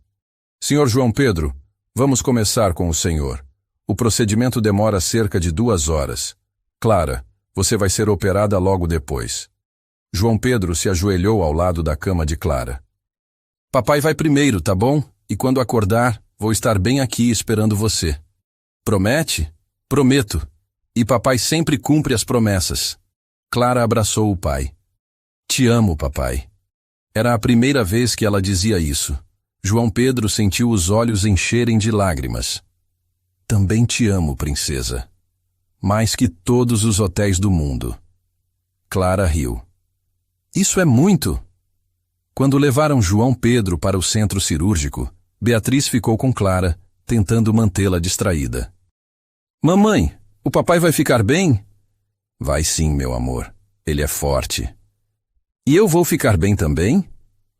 Senhor João Pedro, vamos começar com o senhor. O procedimento demora cerca de 2 horas. Clara, você vai ser operada logo depois. João Pedro se ajoelhou ao lado da cama de Clara. Papai vai primeiro, tá bom? E quando acordar, vou estar bem aqui esperando você. Promete? Prometo. E papai sempre cumpre as promessas. Clara abraçou o pai. Te amo, papai. Era a primeira vez que ela dizia isso. João Pedro sentiu os olhos encherem de lágrimas. Também te amo, princesa. Mais que todos os hotéis do mundo. Clara riu. Isso é muito! Quando levaram João Pedro para o centro cirúrgico, Beatriz ficou com Clara, tentando mantê-la distraída. Mamãe, o papai vai ficar bem? Vai sim, meu amor. Ele é forte. E eu vou ficar bem também?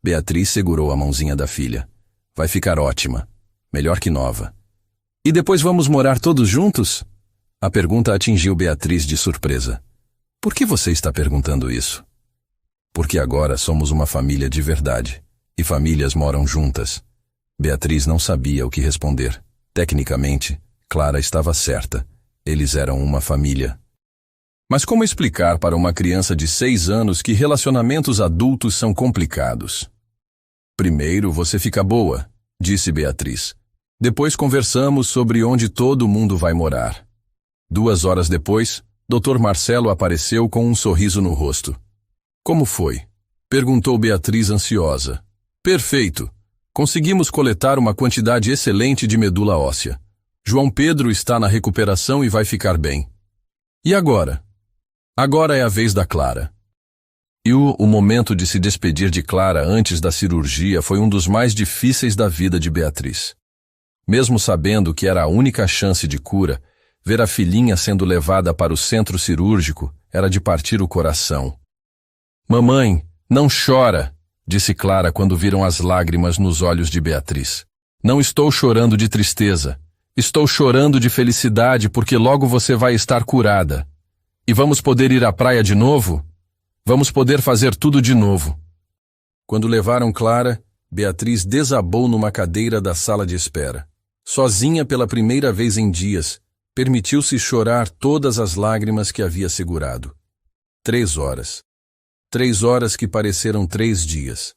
Beatriz segurou a mãozinha da filha. Vai ficar ótima. Melhor que nova. E depois vamos morar todos juntos? A pergunta atingiu Beatriz de surpresa. Por que você está perguntando isso? Porque agora somos uma família de verdade, e famílias moram juntas. Beatriz não sabia o que responder. Tecnicamente, Clara estava certa. Eles eram uma família. Mas como explicar para uma criança de 6 anos que relacionamentos adultos são complicados? Primeiro você fica boa, disse Beatriz. Depois conversamos sobre onde todo mundo vai morar. 2 horas depois, Dr. Marcelo apareceu com um sorriso no rosto. Como foi? Perguntou Beatriz ansiosa. Perfeito. Conseguimos coletar uma quantidade excelente de medula óssea. João Pedro está na recuperação e vai ficar bem. E agora? Agora é a vez da Clara. E o momento de se despedir de Clara antes da cirurgia foi um dos mais difíceis da vida de Beatriz. Mesmo sabendo que era a única chance de cura, ver a filhinha sendo levada para o centro cirúrgico era de partir o coração. Mamãe, não chora, disse Clara quando viram as lágrimas nos olhos de Beatriz. Não estou chorando de tristeza. Estou chorando de felicidade porque logo você vai estar curada. E vamos poder ir à praia de novo? Vamos poder fazer tudo de novo. Quando levaram Clara, Beatriz desabou numa cadeira da sala de espera. Sozinha pela primeira vez em dias, permitiu-se chorar todas as lágrimas que havia segurado. 3 horas. 3 horas que pareceram 3 dias.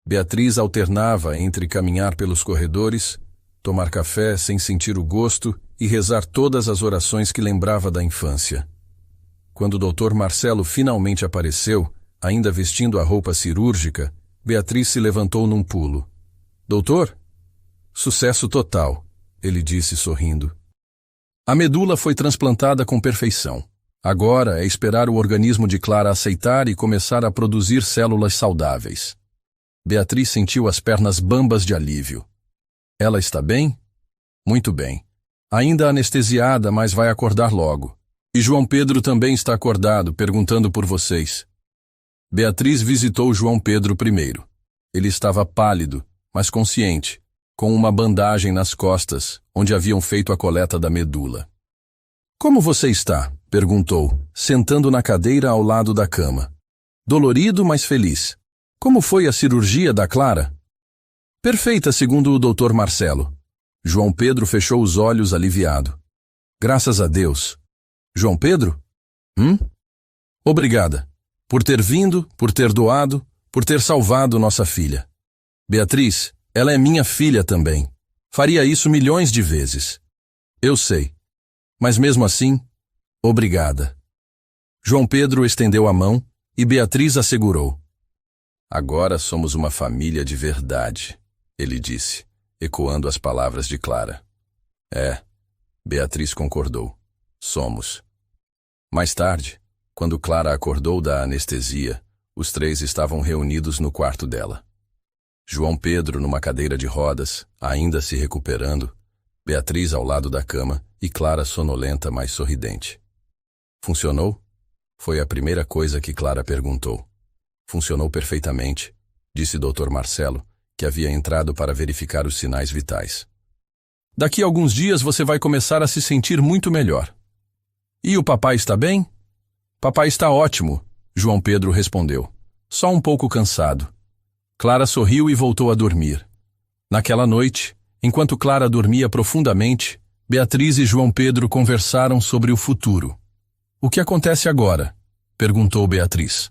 Beatriz alternava entre caminhar pelos corredores, tomar café sem sentir o gosto e rezar todas as orações que lembrava da infância. Quando o Dr. Marcelo finalmente apareceu, ainda vestindo a roupa cirúrgica, Beatriz se levantou num pulo. Doutor? Sucesso total, ele disse sorrindo. A medula foi transplantada com perfeição. Agora é esperar o organismo de Clara aceitar e começar a produzir células saudáveis. Beatriz sentiu as pernas bambas de alívio. Ela está bem? Muito bem. Ainda anestesiada, mas vai acordar logo. E João Pedro também está acordado, perguntando por vocês. Beatriz visitou João Pedro primeiro. Ele estava pálido, mas consciente, com uma bandagem nas costas, onde haviam feito a coleta da medula. Como você está? Perguntou, sentando na cadeira ao lado da cama. Dolorido, mas feliz. Como foi a cirurgia da Clara? Perfeita, segundo o Dr. Marcelo. João Pedro fechou os olhos aliviado. Graças a Deus. João Pedro? Obrigada. Por ter vindo, por ter doado, por ter salvado nossa filha. Beatriz, ela é minha filha também. Faria isso milhões de vezes. Eu sei. Mas mesmo assim, obrigada. João Pedro estendeu a mão e Beatriz assegurou. Agora somos uma família de verdade, ele disse, ecoando as palavras de Clara. Beatriz concordou. Somos. Mais tarde, quando Clara acordou da anestesia, os 3 estavam reunidos no quarto dela. João Pedro numa cadeira de rodas, ainda se recuperando, Beatriz ao lado da cama e Clara sonolenta, mas sorridente. Funcionou? Foi a primeira coisa que Clara perguntou. Funcionou perfeitamente, disse Dr. Marcelo, que havia entrado para verificar os sinais vitais. Daqui a alguns dias você vai começar a se sentir muito melhor. E o papai está bem? Papai está ótimo, João Pedro respondeu. Só um pouco cansado. Clara sorriu e voltou a dormir. Naquela noite, enquanto Clara dormia profundamente, Beatriz e João Pedro conversaram sobre o futuro. O que acontece agora? Perguntou Beatriz.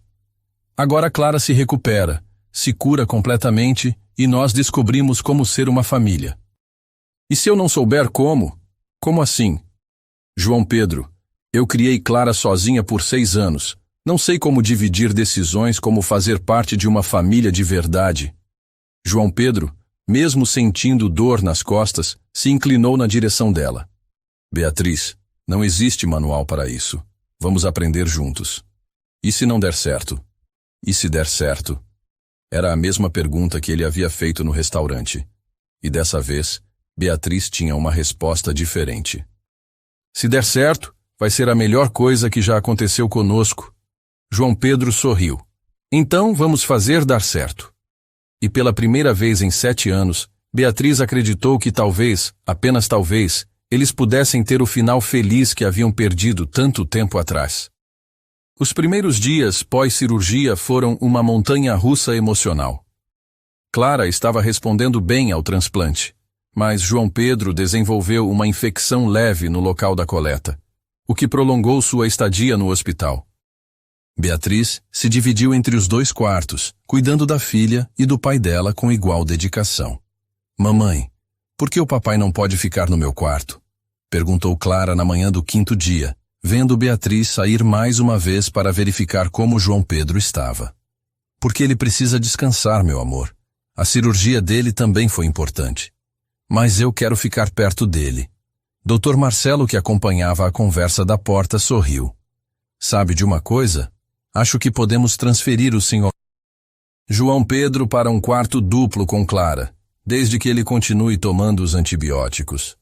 Agora Clara se recupera, se cura completamente e nós descobrimos como ser uma família. E se eu não souber como? Como assim? João Pedro, eu criei Clara sozinha por 6 anos. Não sei como dividir decisões, como fazer parte de uma família de verdade. João Pedro, mesmo sentindo dor nas costas, se inclinou na direção dela. Beatriz, não existe manual para isso. Vamos aprender juntos. E se não der certo? E se der certo? Era a mesma pergunta que ele havia feito no restaurante. E dessa vez, Beatriz tinha uma resposta diferente. Se der certo, vai ser a melhor coisa que já aconteceu conosco. João Pedro sorriu. Então vamos fazer dar certo. E pela primeira vez em 7 anos, Beatriz acreditou que talvez, apenas talvez, eles pudessem ter o final feliz que haviam perdido tanto tempo atrás. Os primeiros dias pós-cirurgia foram uma montanha-russa emocional. Clara estava respondendo bem ao transplante, mas João Pedro desenvolveu uma infecção leve no local da coleta, o que prolongou sua estadia no hospital. Beatriz se dividiu entre os 2 quartos, cuidando da filha e do pai dela com igual dedicação. Mamãe, por que o papai não pode ficar no meu quarto? Perguntou Clara na manhã do 5º dia, vendo Beatriz sair mais uma vez para verificar como João Pedro estava. Porque ele precisa descansar, meu amor. A cirurgia dele também foi importante. Mas eu quero ficar perto dele. Dr. Marcelo, que acompanhava a conversa da porta, sorriu. Sabe de uma coisa? Acho que podemos transferir o senhor João Pedro para um quarto duplo com Clara, desde que ele continue tomando os antibióticos.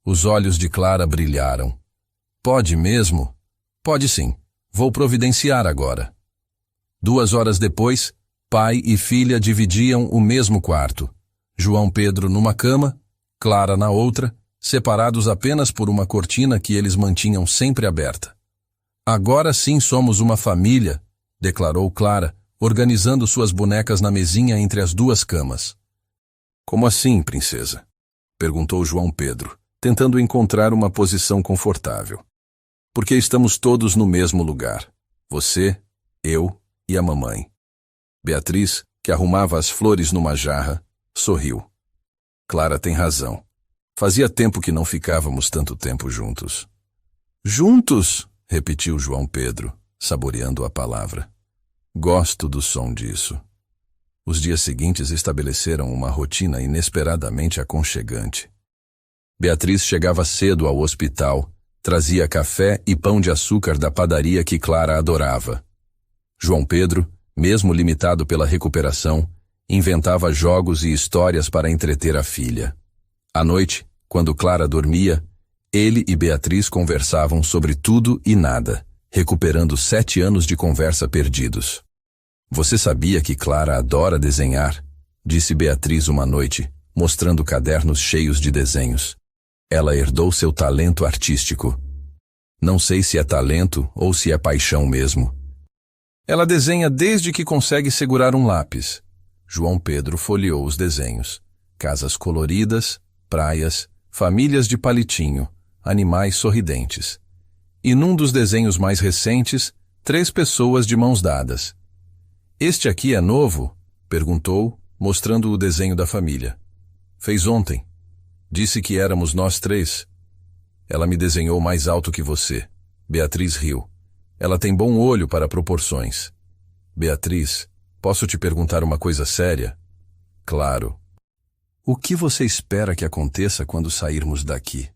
Os olhos de Clara brilharam. Pode mesmo? Pode sim. Vou providenciar agora. 2 horas depois, pai e filha dividiam o mesmo quarto. João Pedro numa cama, Clara na outra, separados apenas por uma cortina que eles mantinham sempre aberta. Agora sim somos uma família, declarou Clara, organizando suas bonecas na mesinha entre as 2 camas. Como assim, princesa? Perguntou João Pedro, tentando encontrar uma posição confortável. Porque estamos todos no mesmo lugar. Você, eu e a mamãe. Beatriz, que arrumava as flores numa jarra, sorriu. Clara tem razão. Fazia tempo que não ficávamos tanto tempo juntos. Juntos? Repetiu João Pedro, saboreando a palavra. Gosto do som disso. Os dias seguintes estabeleceram uma rotina inesperadamente aconchegante. Beatriz chegava cedo ao hospital, trazia café e pão de açúcar da padaria que Clara adorava. João Pedro, mesmo limitado pela recuperação, inventava jogos e histórias para entreter a filha. À noite, quando Clara dormia, ele e Beatriz conversavam sobre tudo e nada, recuperando 7 anos de conversa perdidos. Você sabia que Clara adora desenhar? Disse Beatriz uma noite, mostrando cadernos cheios de desenhos. Ela herdou seu talento artístico. Não sei se é talento ou se é paixão mesmo. Ela desenha desde que consegue segurar um lápis. João Pedro folheou os desenhos. Casas coloridas, praias, famílias de palitinho, animais sorridentes. E num dos desenhos mais recentes, 3 pessoas de mãos dadas. Este aqui é novo? Perguntou, mostrando o desenho da família. Fez ontem. Disse que éramos nós 3. Ela me desenhou mais alto que você. Beatriz riu. Ela tem bom olho para proporções. Beatriz, posso te perguntar uma coisa séria? Claro. O que você espera que aconteça quando sairmos daqui?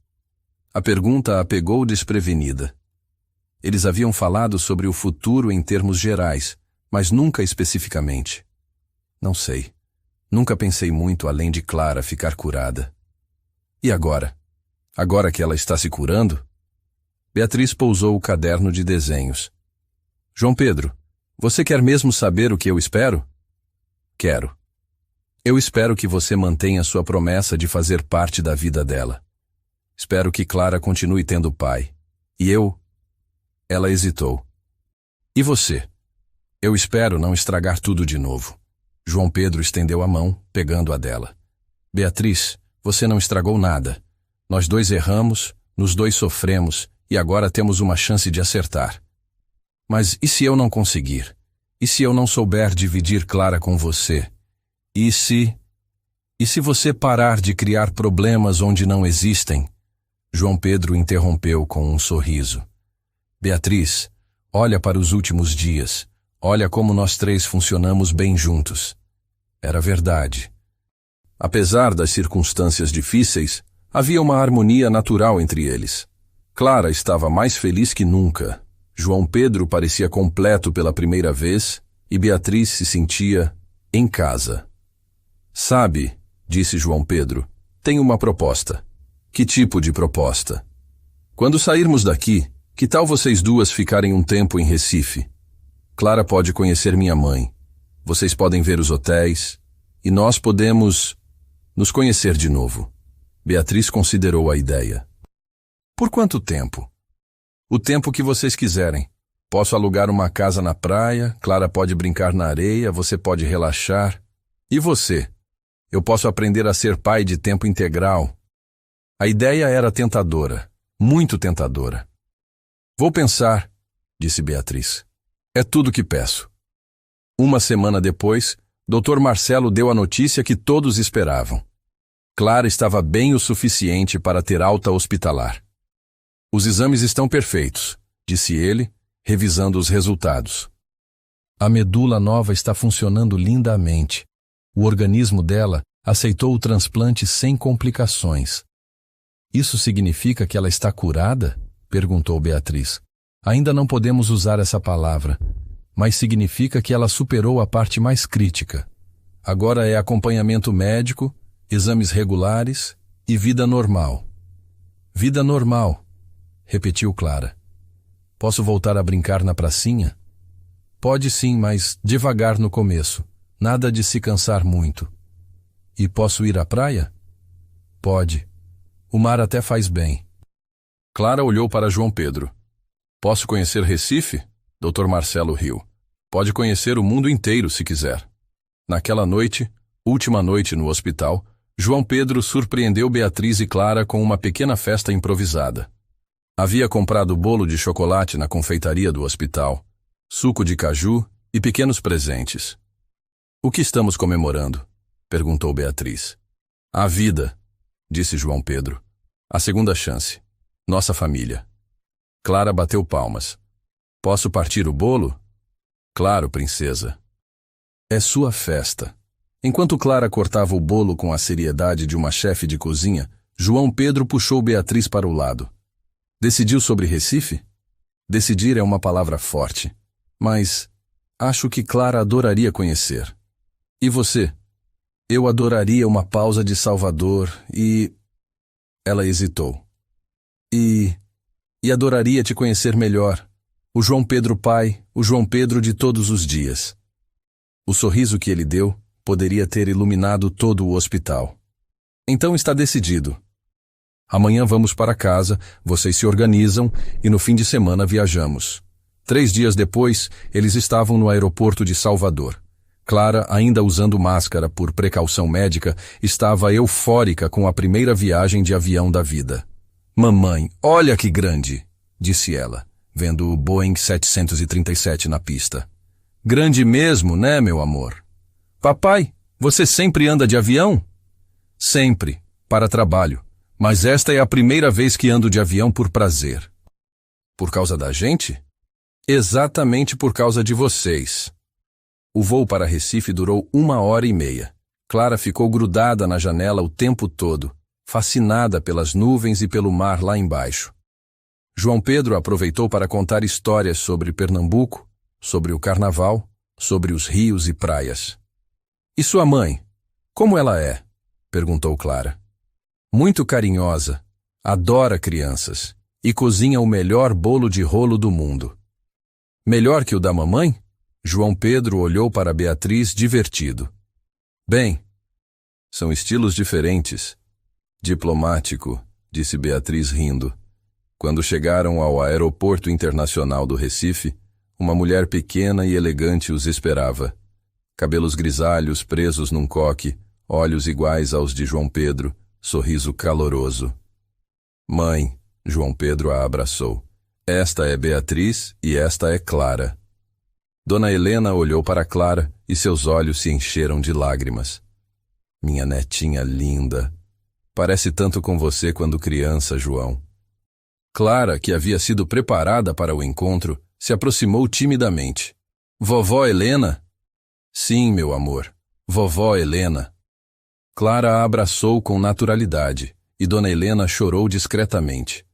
A pergunta a pegou desprevenida. Eles haviam falado sobre o futuro em termos gerais, mas nunca especificamente. Não sei. Nunca pensei muito além de Clara ficar curada. E agora? Agora que ela está se curando? Beatriz pousou o caderno de desenhos. João Pedro, você quer mesmo saber o que eu espero? Quero. Eu espero que você mantenha sua promessa de fazer parte da vida dela. Espero que Clara continue tendo pai. E eu? Ela hesitou. E você? Eu espero não estragar tudo de novo. João Pedro estendeu a mão, pegando a dela. Beatriz, você não estragou nada. Nós 2 erramos, nos 2 sofremos, e agora temos uma chance de acertar. Mas e se eu não conseguir? E se eu não souber dividir Clara com você? E se você parar de criar problemas onde não existem? João Pedro interrompeu com um sorriso. Beatriz, olha para os últimos dias. Olha como nós 3 funcionamos bem juntos. Era verdade. Apesar das circunstâncias difíceis, havia uma harmonia natural entre eles. Clara estava mais feliz que nunca. João Pedro parecia completo pela primeira vez e Beatriz se sentia em casa. Sabe, disse João Pedro, tenho uma proposta. Que tipo de proposta? Quando sairmos daqui, que tal vocês 2 ficarem um tempo em Recife? Clara pode conhecer minha mãe. Vocês podem ver os hotéis. E nós podemos nos conhecer de novo. Beatriz considerou a ideia. Por quanto tempo? O tempo que vocês quiserem. Posso alugar uma casa na praia, Clara pode brincar na areia, você pode relaxar. E você? Eu posso aprender a ser pai de tempo integral. A ideia era tentadora, muito tentadora. Vou pensar, disse Beatriz. É tudo que peço. Uma semana depois, Dr. Marcelo deu a notícia que todos esperavam. Clara estava bem o suficiente para ter alta hospitalar. Os exames estão perfeitos, disse ele, revisando os resultados. A medula nova está funcionando lindamente. O organismo dela aceitou o transplante sem complicações. Isso significa que ela está curada? Perguntou Beatriz. Ainda não podemos usar essa palavra, mas significa que ela superou a parte mais crítica. Agora é acompanhamento médico, exames regulares e vida normal. Vida normal, repetiu Clara. Posso voltar a brincar na pracinha? Pode sim, mas devagar no começo. Nada de se cansar muito. E posso ir à praia? Pode. O mar até faz bem. Clara olhou para João Pedro. Posso conhecer Recife? Dr. Marcelo riu. Pode conhecer o mundo inteiro se quiser. Naquela noite, última noite no hospital, João Pedro surpreendeu Beatriz e Clara com uma pequena festa improvisada. Havia comprado bolo de chocolate na confeitaria do hospital, suco de caju e pequenos presentes. O que estamos comemorando? Perguntou Beatriz. A vida, disse João Pedro. A segunda chance. Nossa família. Clara bateu palmas. Posso partir o bolo? Claro, princesa. É sua festa. Enquanto Clara cortava o bolo com a seriedade de uma chefe de cozinha, João Pedro puxou Beatriz para o lado. Decidiu sobre Recife? Decidir é uma palavra forte, mas acho que Clara adoraria conhecer. E você? Eu adoraria uma pausa de Salvador e... Ela hesitou. E adoraria te conhecer melhor. O João Pedro pai, o João Pedro de todos os dias. O sorriso que ele deu poderia ter iluminado todo o hospital. Então está decidido. Amanhã vamos para casa, vocês se organizam e no fim de semana viajamos. 3 dias depois, eles estavam no aeroporto de Salvador. Clara, ainda usando máscara por precaução médica, estava eufórica com a primeira viagem de avião da vida. Mamãe, olha que grande, disse ela, vendo o Boeing 737 na pista. Grande mesmo, né, meu amor? Papai, você sempre anda de avião? Sempre, para trabalho. Mas esta é a primeira vez que ando de avião por prazer. Por causa da gente? Exatamente por causa de vocês. O voo para Recife durou 1h30. Clara ficou grudada na janela o tempo todo, fascinada pelas nuvens e pelo mar lá embaixo. João Pedro aproveitou para contar histórias sobre Pernambuco, sobre o carnaval, sobre os rios e praias. E sua mãe? Como ela é? Perguntou Clara. Muito carinhosa, adora crianças e cozinha o melhor bolo de rolo do mundo. Melhor que o da mamãe? João Pedro olhou para Beatriz divertido. Bem, são estilos diferentes. Diplomático, disse Beatriz rindo. Quando chegaram ao aeroporto internacional do Recife, uma mulher pequena e elegante os esperava. Cabelos grisalhos presos num coque, olhos iguais aos de João Pedro, sorriso caloroso. Mãe, João Pedro a abraçou. Esta é Beatriz e esta é Clara. Dona Helena olhou para Clara e seus olhos se encheram de lágrimas. Minha netinha linda. Parece tanto com você quando criança, João. Clara, que havia sido preparada para o encontro, se aproximou timidamente. Vovó Helena? Sim, meu amor. Vovó Helena. Clara a abraçou com naturalidade, e Dona Helena chorou discretamente.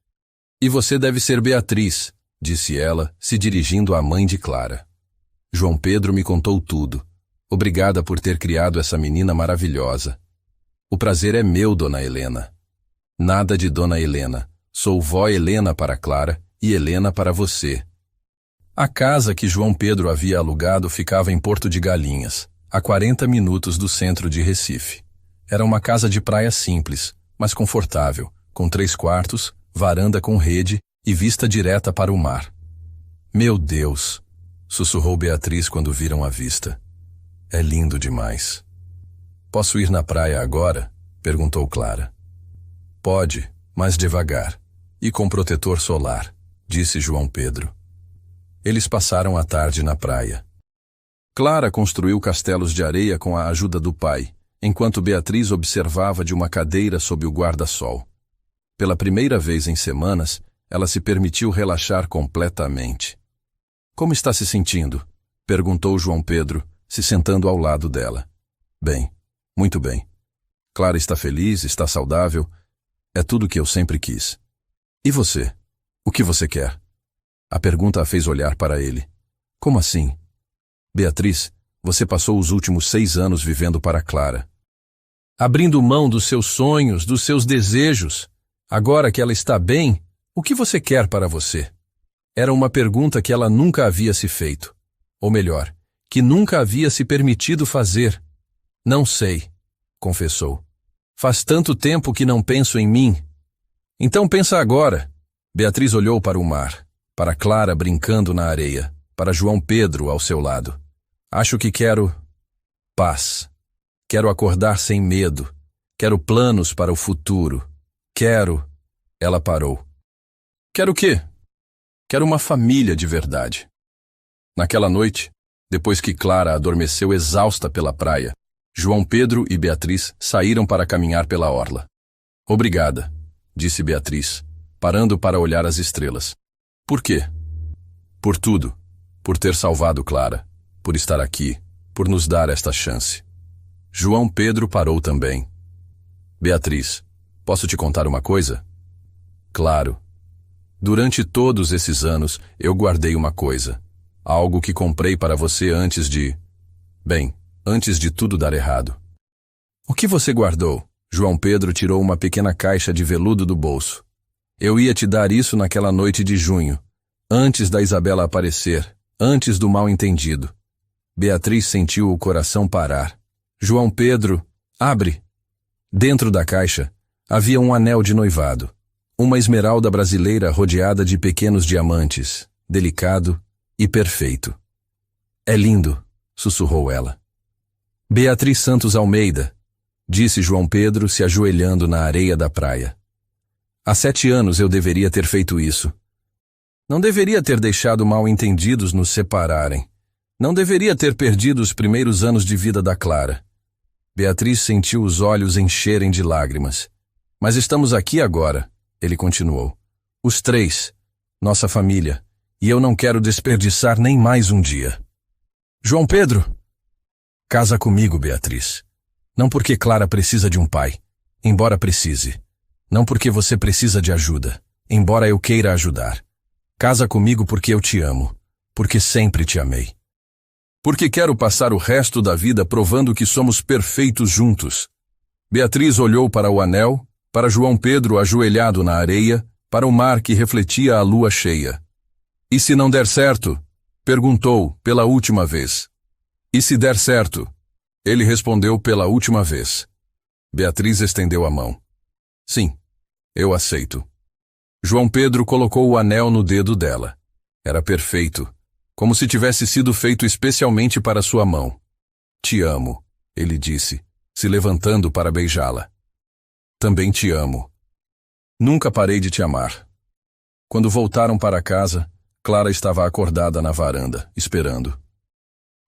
E você deve ser Beatriz, disse ela, se dirigindo à mãe de Clara. João Pedro me contou tudo. Obrigada por ter criado essa menina maravilhosa. O prazer é meu, Dona Helena. Nada de Dona Helena. Sou vó Helena para Clara e Helena para você. A casa que João Pedro havia alugado ficava em Porto de Galinhas, a 40 minutos do centro de Recife. Era uma casa de praia simples, mas confortável, com 3 quartos, varanda com rede e vista direta para o mar. Meu Deus! Sussurrou Beatriz quando viram a vista. É lindo demais. Posso ir na praia agora? Perguntou Clara. Pode, mas devagar. E com protetor solar, disse João Pedro. Eles passaram a tarde na praia. Clara construiu castelos de areia com a ajuda do pai, enquanto Beatriz observava de uma cadeira sob o guarda-sol. Pela primeira vez em semanas, ela se permitiu relaxar completamente. Como está se sentindo? Perguntou João Pedro, se sentando ao lado dela. Bem, muito bem. Clara está feliz, está saudável. É tudo o que eu sempre quis. E você? O que você quer? A pergunta a fez olhar para ele. Como assim? Beatriz, você passou os últimos 6 anos vivendo para Clara. Abrindo mão dos seus sonhos, dos seus desejos. Agora que ela está bem, o que você quer para você? Era uma pergunta que ela nunca havia se feito. Ou melhor, que nunca havia se permitido fazer. Não sei, confessou. Faz tanto tempo que não penso em mim. Então pensa agora. Beatriz olhou para o mar, para Clara brincando na areia, para João Pedro ao seu lado. Acho que quero paz. Quero acordar sem medo. Quero planos para o futuro. Quero... Ela parou. Quero o quê? Quero uma família de verdade. Naquela noite, depois que Clara adormeceu exausta pela praia, João Pedro e Beatriz saíram para caminhar pela orla. Obrigada, disse Beatriz, parando para olhar as estrelas. Por quê? Por tudo. Por ter salvado Clara. Por estar aqui. Por nos dar esta chance. João Pedro parou também. Beatriz, posso te contar uma coisa? Claro. Durante todos esses anos, eu guardei uma coisa. Algo que comprei para você antes de... Bem, antes de tudo dar errado. O que você guardou? João Pedro tirou uma pequena caixa de veludo do bolso. Eu ia te dar isso naquela noite de junho, antes da Isabela aparecer, antes do mal-entendido. Beatriz sentiu o coração parar. João Pedro, abre. Dentro da caixa, havia um anel de noivado. Uma esmeralda brasileira rodeada de pequenos diamantes, delicado e perfeito. É lindo, sussurrou ela. Beatriz Santos Almeida, disse João Pedro se ajoelhando na areia da praia. Há 7 anos eu deveria ter feito isso. Não deveria ter deixado mal-entendidos nos separarem. Não deveria ter perdido os primeiros anos de vida da Clara. Beatriz sentiu os olhos encherem de lágrimas. Mas estamos aqui agora, ele continuou. Os 3, nossa família, e eu não quero desperdiçar nem mais um dia. João Pedro, casa comigo, Beatriz. Não porque Clara precisa de um pai, embora precise. Não porque você precisa de ajuda, embora eu queira ajudar. Casa comigo porque eu te amo, porque sempre te amei. Porque quero passar o resto da vida provando que somos perfeitos juntos. Beatriz olhou para o anel, para João Pedro ajoelhado na areia, para o mar que refletia a lua cheia. E se não der certo? Perguntou pela última vez. E se der certo? Ele respondeu pela última vez. Beatriz estendeu a mão. Sim, eu aceito. João Pedro colocou o anel no dedo dela. Era perfeito, como se tivesse sido feito especialmente para sua mão. Te amo, ele disse, se levantando para beijá-la. Também te amo. Nunca parei de te amar. Quando voltaram para casa, Clara estava acordada na varanda, esperando.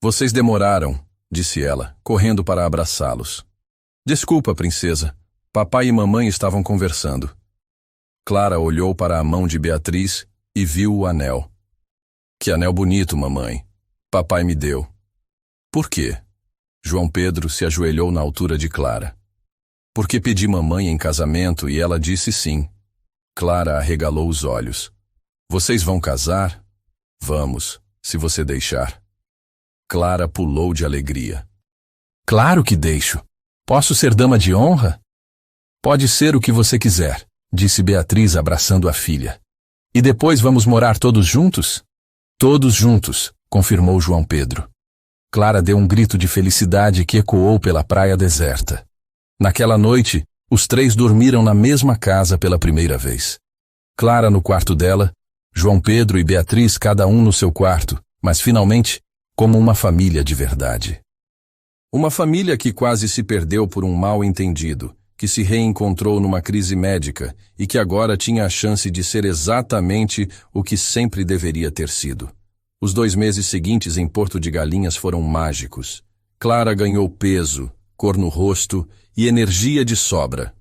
Vocês demoraram, disse ela, correndo para abraçá-los. Desculpa, princesa. Papai e mamãe estavam conversando. Clara olhou para a mão de Beatriz e viu o anel. Que anel bonito, mamãe. Papai me deu. Por quê? João Pedro se ajoelhou na altura de Clara. Porque pedi mamãe em casamento e ela disse sim. Clara arregalou os olhos. Vocês vão casar? Vamos, se você deixar. Clara pulou de alegria. Claro que deixo. Posso ser dama de honra? Pode ser o que você quiser, disse Beatriz abraçando a filha. E depois vamos morar todos juntos? Todos juntos, confirmou João Pedro. Clara deu um grito de felicidade que ecoou pela praia deserta. Naquela noite, os 3 dormiram na mesma casa pela primeira vez. Clara no quarto dela, João Pedro e Beatriz cada um no seu quarto, mas finalmente como uma família de verdade. Uma família que quase se perdeu por um mal-entendido, que se reencontrou numa crise médica e que agora tinha a chance de ser exatamente o que sempre deveria ter sido. Os 2 meses seguintes em Porto de Galinhas foram mágicos. Clara ganhou peso, cor no rosto e energia de sobra.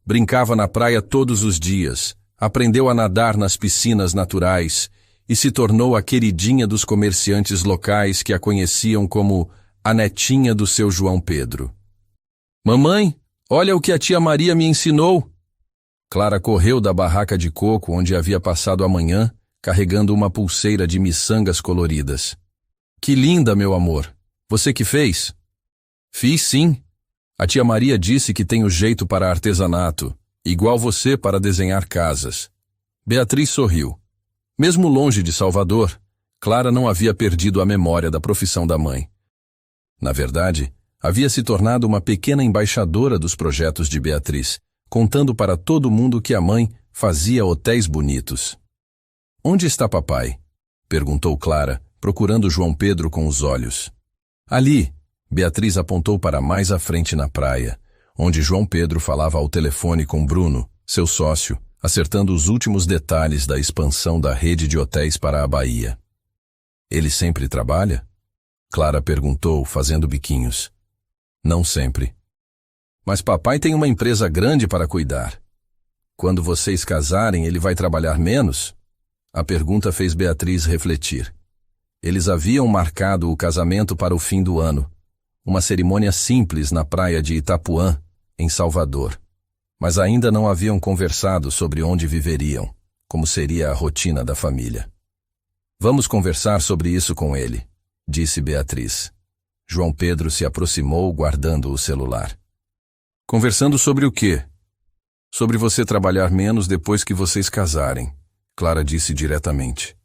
Brincava na praia todos os dias, aprendeu a nadar nas piscinas naturais e se tornou a queridinha dos comerciantes locais que a conheciam como a netinha do seu João Pedro. Mamãe, olha o que a tia Maria me ensinou. Clara correu da barraca de coco onde havia passado a manhã, carregando uma pulseira de miçangas coloridas. Que linda, meu amor! Você que fez? Fiz sim. A tia Maria disse que tenho jeito para artesanato, igual você para desenhar casas. Beatriz sorriu. Mesmo longe de Salvador, Clara não havia perdido a memória da profissão da mãe. Na verdade, havia se tornado uma pequena embaixadora dos projetos de Beatriz, contando para todo mundo que a mãe fazia hotéis bonitos. Onde está papai? Perguntou Clara, procurando João Pedro com os olhos. Ali, Beatriz apontou para mais à frente na praia, onde João Pedro falava ao telefone com Bruno, seu sócio, acertando os últimos detalhes da expansão da rede de hotéis para a Bahia. Ele sempre trabalha? Clara perguntou, fazendo biquinhos. Não sempre. Mas papai tem uma empresa grande para cuidar. Quando vocês casarem, ele vai trabalhar menos? A pergunta fez Beatriz refletir. Eles haviam marcado o casamento para o fim do ano, uma cerimônia simples na praia de Itapuã, em Salvador. Mas ainda não haviam conversado sobre onde viveriam, como seria a rotina da família. Vamos conversar sobre isso com ele, disse Beatriz. João Pedro se aproximou, guardando o celular. Conversando sobre o quê? Sobre você trabalhar menos depois que vocês casarem, Clara disse diretamente.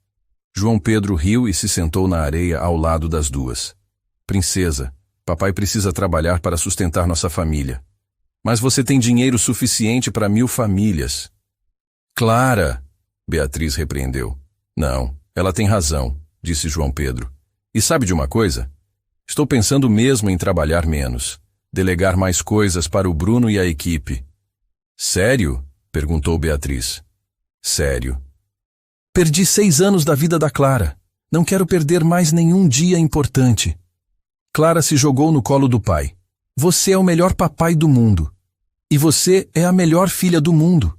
João Pedro riu e se sentou na areia ao lado das duas. Princesa, papai precisa trabalhar para sustentar nossa família. Mas você tem dinheiro suficiente para 1000 famílias. Clara, Beatriz repreendeu. Não, ela tem razão, disse João Pedro. E sabe de uma coisa? Estou pensando mesmo em trabalhar menos, delegar mais coisas para o Bruno e a equipe. Sério? Perguntou Beatriz. Sério. Perdi 6 anos da vida da Clara. Não quero perder mais nenhum dia importante. Clara se jogou no colo do pai. Você é o melhor papai do mundo. E você é a melhor filha do mundo.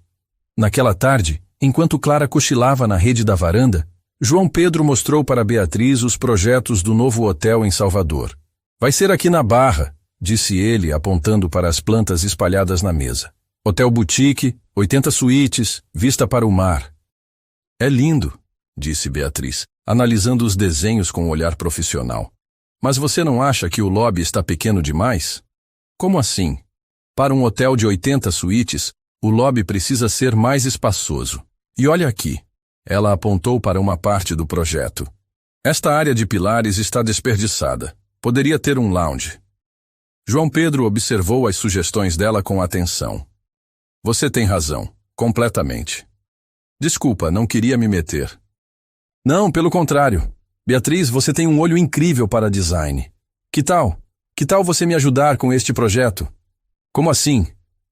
Naquela tarde, enquanto Clara cochilava na rede da varanda, João Pedro mostrou para Beatriz os projetos do novo hotel em Salvador. Vai ser aqui na Barra, disse ele, apontando para as plantas espalhadas na mesa. Hotel boutique, 80 suítes, vista para o mar. É lindo, disse Beatriz, analisando os desenhos com um olhar profissional. Mas você não acha que o lobby está pequeno demais? Como assim? Para um hotel de 80 suítes, o lobby precisa ser mais espaçoso. E olha aqui. Ela apontou para uma parte do projeto. Esta área de pilares está desperdiçada. Poderia ter um lounge. João Pedro observou as sugestões dela com atenção. Você tem razão, completamente. Desculpa, não queria me meter. Não, pelo contrário. Beatriz, você tem um olho incrível para design. Que tal? Que tal você me ajudar com este projeto? Como assim?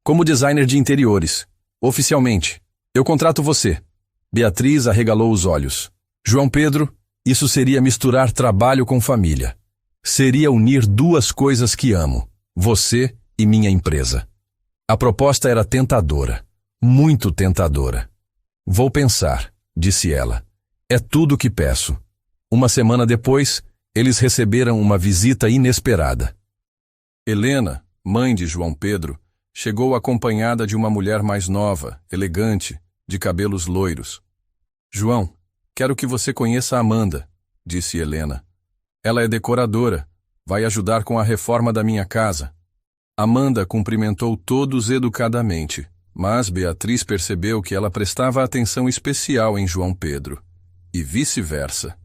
Como designer de interiores. Oficialmente. Eu contrato você. Beatriz arregalou os olhos. João Pedro, isso seria misturar trabalho com família. Seria unir 2 coisas que amo, você e minha empresa. A proposta era tentadora, muito tentadora. Vou pensar, disse ela. É tudo o que peço. Uma semana depois, eles receberam uma visita inesperada. Helena, mãe de João Pedro, chegou acompanhada de uma mulher mais nova, elegante, de cabelos loiros. João, quero que você conheça a Amanda, disse Helena. Ela é decoradora, vai ajudar com a reforma da minha casa. Amanda cumprimentou todos educadamente, mas Beatriz percebeu que ela prestava atenção especial em João Pedro, e vice-versa.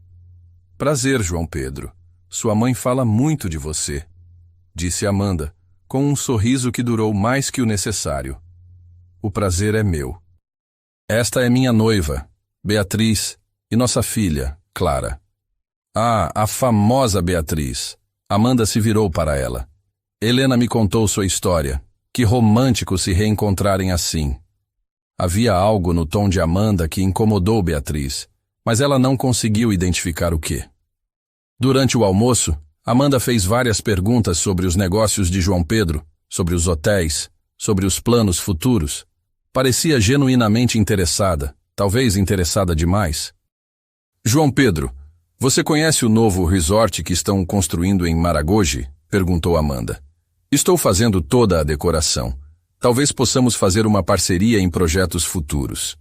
Prazer, João Pedro. Sua mãe fala muito de você, disse Amanda, com um sorriso que durou mais que o necessário. O prazer é meu. Esta é minha noiva, Beatriz, e nossa filha, Clara. Ah, a famosa Beatriz. Amanda se virou para ela. Helena me contou sua história. Que romântico se reencontrarem assim. Havia algo no tom de Amanda que incomodou Beatriz, mas ela não conseguiu identificar o quê. Durante o almoço, Amanda fez várias perguntas sobre os negócios de João Pedro, sobre os hotéis, sobre os planos futuros. Parecia genuinamente interessada, talvez interessada demais. João Pedro, você conhece o novo resort que estão construindo em Maragogi? Perguntou Amanda. Estou fazendo toda a decoração. Talvez possamos fazer uma parceria em projetos futuros.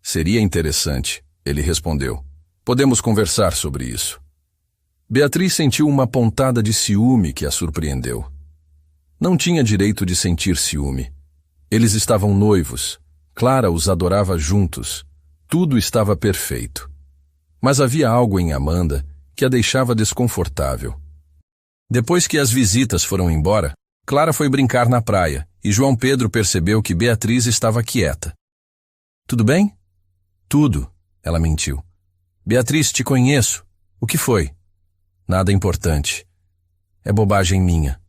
Seria interessante, ele respondeu. Podemos conversar sobre isso. Beatriz sentiu uma pontada de ciúme que a surpreendeu. Não tinha direito de sentir ciúme. Eles estavam noivos. Clara os adorava juntos. Tudo estava perfeito. Mas havia algo em Amanda que a deixava desconfortável. Depois que as visitas foram embora, Clara foi brincar na praia e João Pedro percebeu que Beatriz estava quieta. Tudo bem? Tudo, ela mentiu. Beatriz, te conheço. O que foi? Nada importante. É bobagem minha.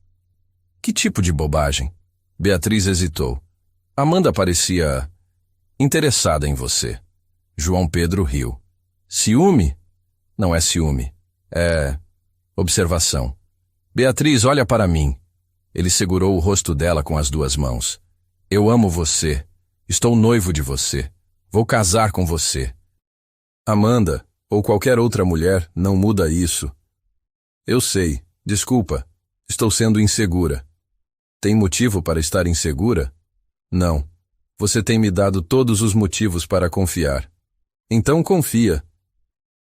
Que tipo de bobagem? Beatriz hesitou. Amanda parecia interessada em você. João Pedro riu. Ciúme? Não é ciúme. É observação. Beatriz, olha para mim. Ele segurou o rosto dela com as duas mãos. Eu amo você. Estou noivo de você. Vou casar com você. Amanda, ou qualquer outra mulher, não muda isso. Eu sei. Desculpa. Estou sendo insegura. Tem motivo para estar insegura? Não. Você tem me dado todos os motivos para confiar. Então confia.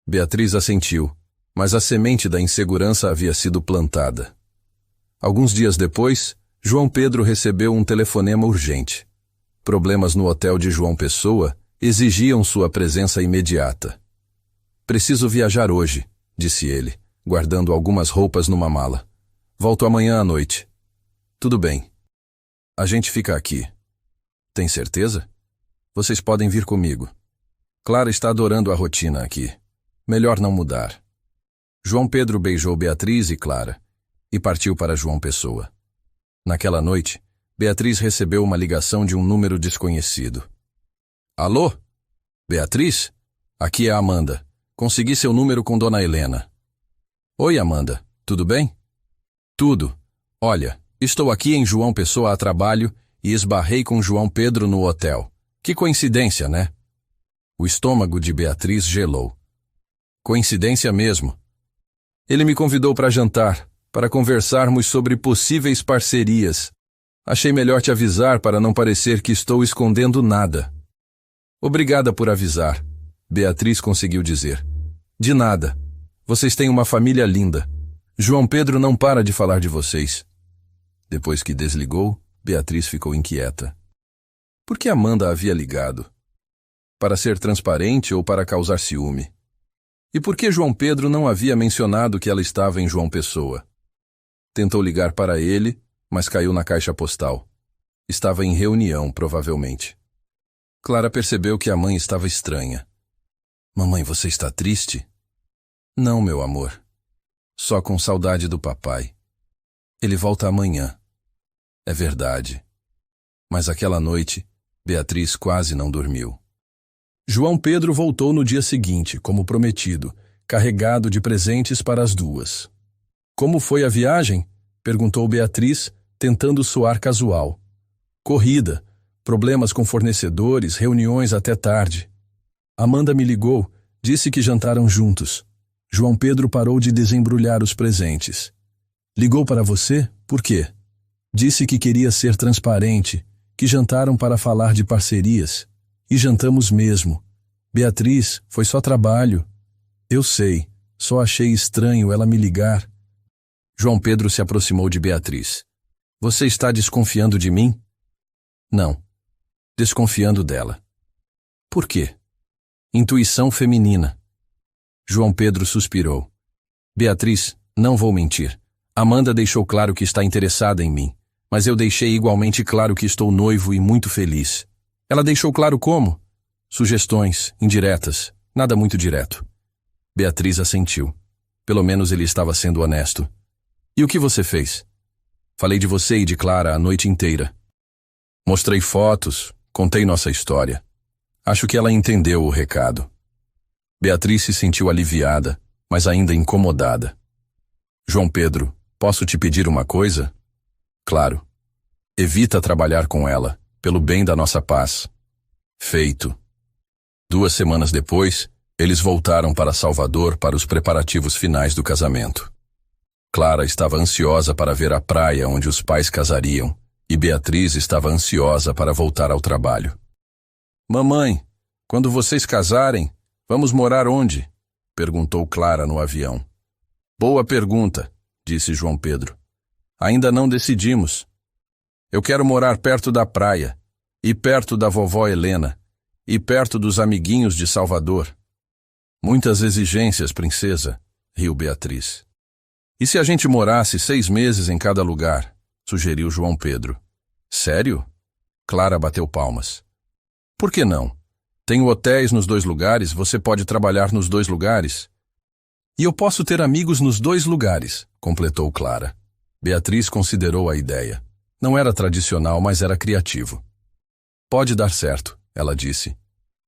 Beatriz assentiu, mas a semente da insegurança havia sido plantada. Alguns dias depois, João Pedro recebeu um telefonema urgente. Problemas no hotel de João Pessoa exigiam sua presença imediata. Preciso viajar hoje, disse ele, guardando algumas roupas numa mala. Volto amanhã à noite. Tudo bem. A gente fica aqui. Tem certeza? Vocês podem vir comigo. Clara está adorando a rotina aqui. Melhor não mudar. João Pedro beijou Beatriz e Clara e partiu para João Pessoa. Naquela noite, Beatriz recebeu uma ligação de um número desconhecido. Alô? Beatriz? Aqui é a Amanda. Consegui seu número com Dona Helena. Oi, Amanda. Tudo bem? Tudo. Olha, estou aqui em João Pessoa a trabalho e esbarrei com João Pedro no hotel. Que coincidência, né? O estômago de Beatriz gelou. Coincidência mesmo. Ele me convidou para jantar, para conversarmos sobre possíveis parcerias. Achei melhor te avisar para não parecer que estou escondendo nada. Obrigada por avisar, Beatriz conseguiu dizer. De nada. Vocês têm uma família linda. João Pedro não para de falar de vocês. Depois que desligou, Beatriz ficou inquieta. Por que Amanda havia ligado? Para ser transparente ou para causar ciúme? E por que João Pedro não havia mencionado que ela estava em João Pessoa? Tentou ligar para ele, mas caiu na caixa postal. Estava em reunião, provavelmente. Clara percebeu que a mãe estava estranha. Mamãe, você está triste? Não, meu amor. Só com saudade do papai. Ele volta amanhã. É verdade. Mas aquela noite, Beatriz quase não dormiu. João Pedro voltou no dia seguinte, como prometido, carregado de presentes para as duas. Como foi a viagem? Perguntou Beatriz, tentando soar casual. Corrida, problemas com fornecedores, reuniões até tarde. Amanda me ligou, disse que jantaram juntos. João Pedro parou de desembrulhar os presentes. Ligou para você? Por quê? Disse que queria ser transparente, que jantaram para falar de parcerias. E jantamos mesmo. Beatriz, foi só trabalho. Eu sei, só achei estranho ela me ligar. João Pedro se aproximou de Beatriz. Você está desconfiando de mim? Não. Desconfiando dela. Por quê? Intuição feminina. João Pedro suspirou. Beatriz, não vou mentir. Amanda deixou claro que está interessada em mim, mas eu deixei igualmente claro que estou noivo e muito feliz. Ela deixou claro como? Sugestões, indiretas, nada muito direto. Beatriz assentiu. Pelo menos ele estava sendo honesto. E o que você fez? Falei de você e de Clara a noite inteira. Mostrei fotos, contei nossa história. Acho que ela entendeu o recado. Beatriz se sentiu aliviada, mas ainda incomodada. João Pedro, posso te pedir uma coisa? Claro. Evita trabalhar com ela, pelo bem da nossa paz. Feito. 2 semanas depois, eles voltaram para Salvador para os preparativos finais do casamento. Clara estava ansiosa para ver a praia onde os pais casariam, e Beatriz estava ansiosa para voltar ao trabalho. Mamãe, quando vocês casarem, vamos morar onde? Perguntou Clara no avião. Boa pergunta, disse João Pedro. Ainda não decidimos. Eu quero morar perto da praia, e perto da vovó Helena, e perto dos amiguinhos de Salvador. Muitas exigências, princesa, riu Beatriz. E se a gente morasse 6 meses em cada lugar? Sugeriu João Pedro. Sério? Clara bateu palmas. Por que não? Tenho hotéis nos 2 lugares, você pode trabalhar nos 2 lugares. E eu posso ter amigos nos 2 lugares, completou Clara. Beatriz considerou a ideia. Não era tradicional, mas era criativo. Pode dar certo, ela disse.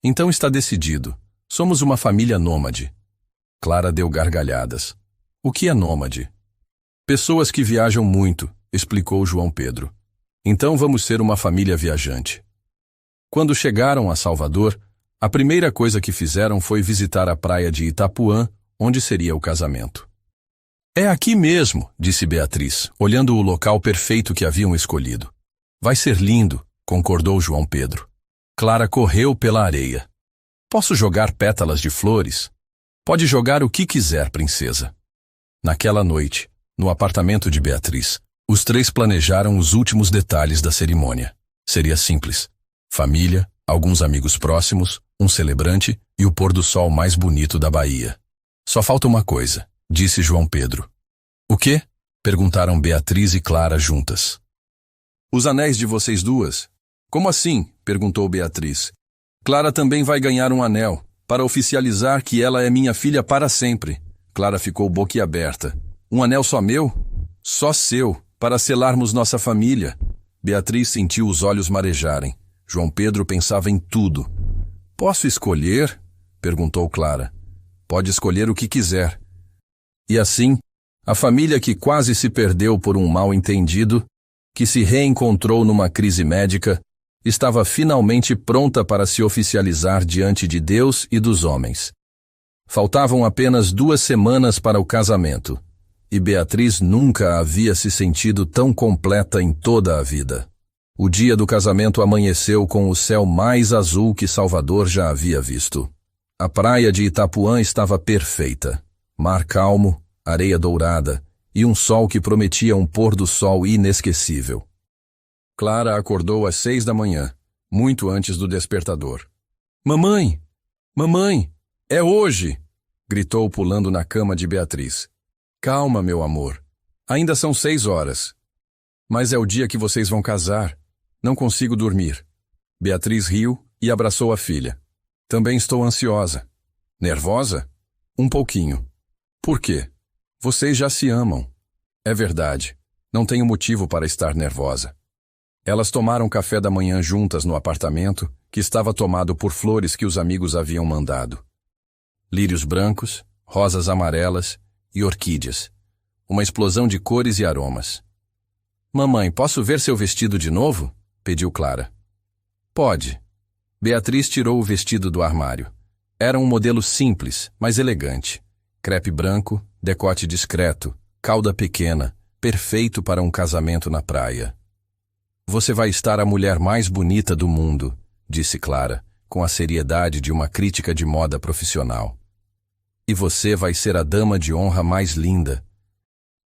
Então está decidido. Somos uma família nômade. Clara deu gargalhadas. O que é nômade? Pessoas que viajam muito, explicou João Pedro. Então vamos ser uma família viajante. Quando chegaram a Salvador, a primeira coisa que fizeram foi visitar a praia de Itapuã, onde seria o casamento. É aqui mesmo, disse Beatriz, olhando o local perfeito que haviam escolhido. Vai ser lindo, concordou João Pedro. Clara correu pela areia. Posso jogar pétalas de flores? Pode jogar o que quiser, princesa. Naquela noite, no apartamento de Beatriz, os 3 planejaram os últimos detalhes da cerimônia. Seria simples. Família, alguns amigos próximos, um celebrante e o pôr do sol mais bonito da Bahia. Só falta uma coisa, disse João Pedro. O quê? Perguntaram Beatriz e Clara juntas. Os anéis de vocês duas. Como assim? Perguntou Beatriz. Clara também vai ganhar um anel, para oficializar que ela é minha filha para sempre. Clara ficou boquiaberta. Um anel só meu? Só seu, para selarmos nossa família. Beatriz sentiu os olhos marejarem. João Pedro pensava em tudo. Posso escolher? Perguntou Clara. Pode escolher o que quiser. E assim, a família que quase se perdeu por um mal-entendido, que se reencontrou numa crise médica, estava finalmente pronta para se oficializar diante de Deus e dos homens. Faltavam apenas 2 semanas para o casamento, e Beatriz nunca havia se sentido tão completa em toda a vida. O dia do casamento amanheceu com o céu mais azul que Salvador já havia visto. A praia de Itapuã estava perfeita. Mar calmo, areia dourada e um sol que prometia um pôr do sol inesquecível. Clara acordou às 6 da manhã, muito antes do despertador. Mamãe! Mamãe! É hoje! Gritou pulando na cama de Beatriz. Calma, meu amor. Ainda são 6 horas. Mas é o dia que vocês vão casar. Não consigo dormir. Beatriz riu e abraçou a filha. Também estou ansiosa. Nervosa? Um pouquinho. Por quê? Vocês já se amam. É verdade. Não tenho motivo para estar nervosa. Elas tomaram café da manhã juntas no apartamento, que estava tomado por flores que os amigos haviam mandado. Lírios brancos, rosas amarelas e orquídeas. Uma explosão de cores e aromas. Mamãe, posso ver seu vestido de novo? Pediu Clara. Pode. Beatriz tirou o vestido do armário. Era um modelo simples, mas elegante. Crepe branco, decote discreto, cauda pequena, perfeito para um casamento na praia. Você vai estar a mulher mais bonita do mundo, disse Clara, com a seriedade de uma crítica de moda profissional. E você vai ser a dama de honra mais linda.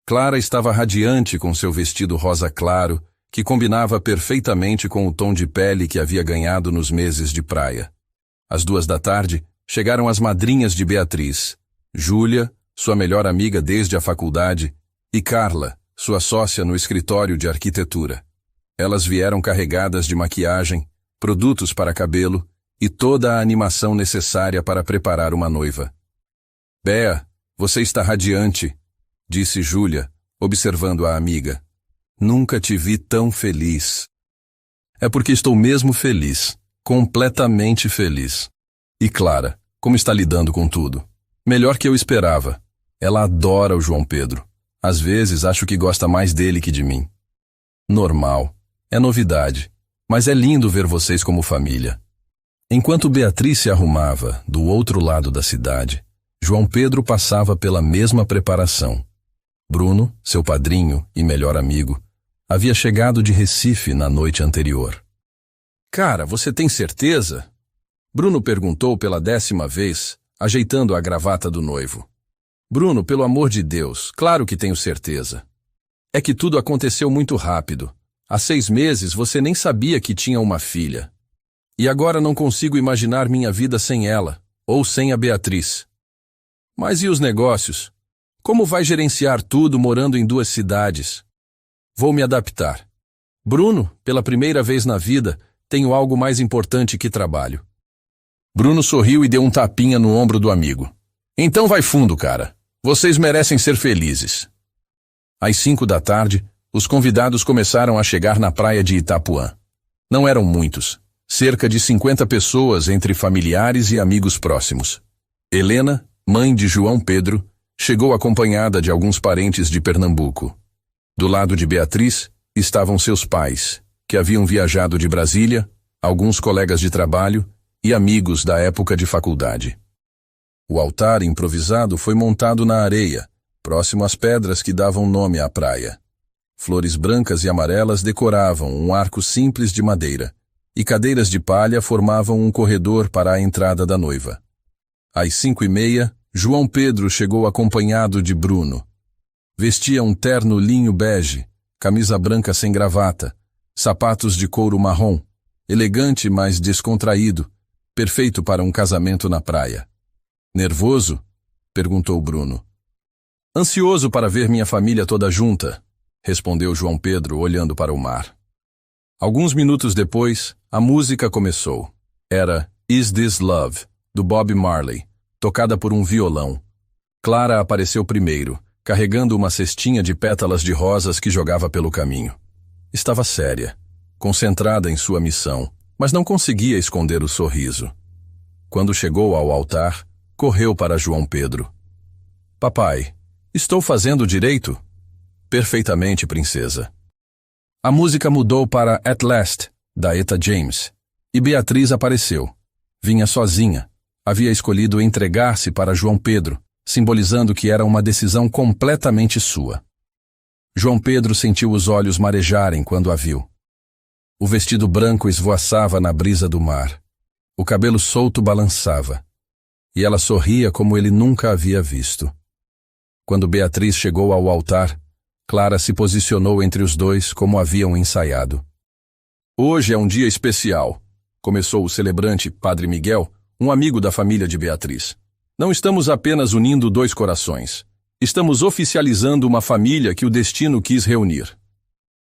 Clara estava radiante com seu vestido rosa claro, que combinava perfeitamente com o tom de pele que havia ganhado nos meses de praia. Às 2 da tarde, chegaram as madrinhas de Beatriz, Júlia, sua melhor amiga desde a faculdade, e Carla, sua sócia no escritório de arquitetura. Elas vieram carregadas de maquiagem, produtos para cabelo e toda a animação necessária para preparar uma noiva. Bea, você está radiante, disse Júlia, observando a amiga. Nunca te vi tão feliz. É porque estou mesmo feliz, completamente feliz. E Clara, como está lidando com tudo? Melhor que eu esperava. Ela adora o João Pedro. Às vezes acho que gosta mais dele que de mim. Normal. É novidade. Mas é lindo ver vocês como família. Enquanto Beatriz se arrumava do outro lado da cidade, João Pedro passava pela mesma preparação. Bruno, seu padrinho e melhor amigo, havia chegado de Recife na noite anterior. Cara, você tem certeza? Bruno perguntou pela 10ª vez, ajeitando a gravata do noivo. Bruno, pelo amor de Deus, claro que tenho certeza. É que tudo aconteceu muito rápido. Há 6 meses você nem sabia que tinha uma filha. E agora não consigo imaginar minha vida sem ela, ou sem a Beatriz. Mas e os negócios? Como vai gerenciar tudo morando em 2 cidades? Vou me adaptar. Bruno, pela primeira vez na vida, tenho algo mais importante que trabalho. Bruno sorriu e deu um tapinha no ombro do amigo. Então vai fundo, cara. Vocês merecem ser felizes. Às 5 da tarde, os convidados começaram a chegar na praia de Itapuã. Não eram muitos. Cerca de 50 pessoas entre familiares e amigos próximos. Helena, mãe de João Pedro, chegou acompanhada de alguns parentes de Pernambuco. Do lado de Beatriz estavam seus pais, que haviam viajado de Brasília, alguns colegas de trabalho e amigos da época de faculdade. O altar improvisado foi montado na areia, próximo às pedras que davam nome à praia. Flores brancas e amarelas decoravam um arco simples de madeira, e cadeiras de palha formavam um corredor para a entrada da noiva. Às 5h30, João Pedro chegou acompanhado de Bruno. Vestia um terno linho bege, camisa branca sem gravata, sapatos de couro marrom, elegante mas descontraído, perfeito para um casamento na praia. Nervoso? Perguntou Bruno. Ansioso para ver minha família toda junta, respondeu João Pedro olhando para o mar. Alguns minutos depois, a música começou. Era Is This Love, do Bob Marley, tocada por um violão. Clara apareceu primeiro, carregando uma cestinha de pétalas de rosas que jogava pelo caminho. Estava séria, concentrada em sua missão, mas não conseguia esconder o sorriso. Quando chegou ao altar, correu para João Pedro. Papai, estou fazendo direito? Perfeitamente, princesa. A música mudou para At Last, da Etta James, e Beatriz apareceu. Vinha sozinha. Havia escolhido entregar-se para João Pedro, simbolizando que era uma decisão completamente sua. João Pedro sentiu os olhos marejarem quando a viu. O vestido branco esvoaçava na brisa do mar. O cabelo solto balançava. E ela sorria como ele nunca havia visto. Quando Beatriz chegou ao altar, Clara se posicionou entre os dois como haviam ensaiado. Hoje é um dia especial, começou o celebrante Padre Miguel, um amigo da família de Beatriz. Não estamos apenas unindo 2 corações. Estamos oficializando uma família que o destino quis reunir.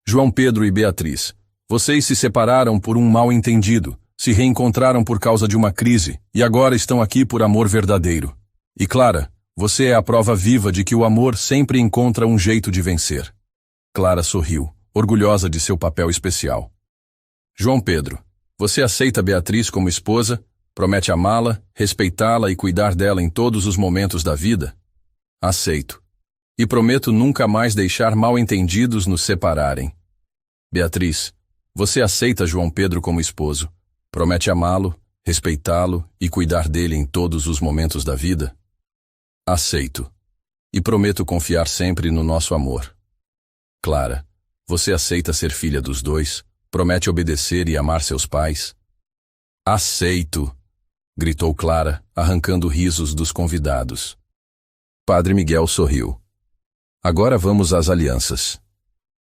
João Pedro e Beatriz, vocês se separaram por um mal-entendido, se reencontraram por causa de uma crise e agora estão aqui por amor verdadeiro. E Clara, você é a prova viva de que o amor sempre encontra um jeito de vencer. Clara sorriu, orgulhosa de seu papel especial. João Pedro, você aceita Beatriz como esposa, promete amá-la, respeitá-la e cuidar dela em todos os momentos da vida? Aceito. E prometo nunca mais deixar mal-entendidos nos separarem. Beatriz, você aceita João Pedro como esposo, promete amá-lo, respeitá-lo e cuidar dele em todos os momentos da vida? Aceito. E prometo confiar sempre no nosso amor. Clara, você aceita ser filha dos 2, promete obedecer e amar seus pais? Aceito, gritou Clara, arrancando risos dos convidados. Padre Miguel sorriu. Agora vamos às alianças.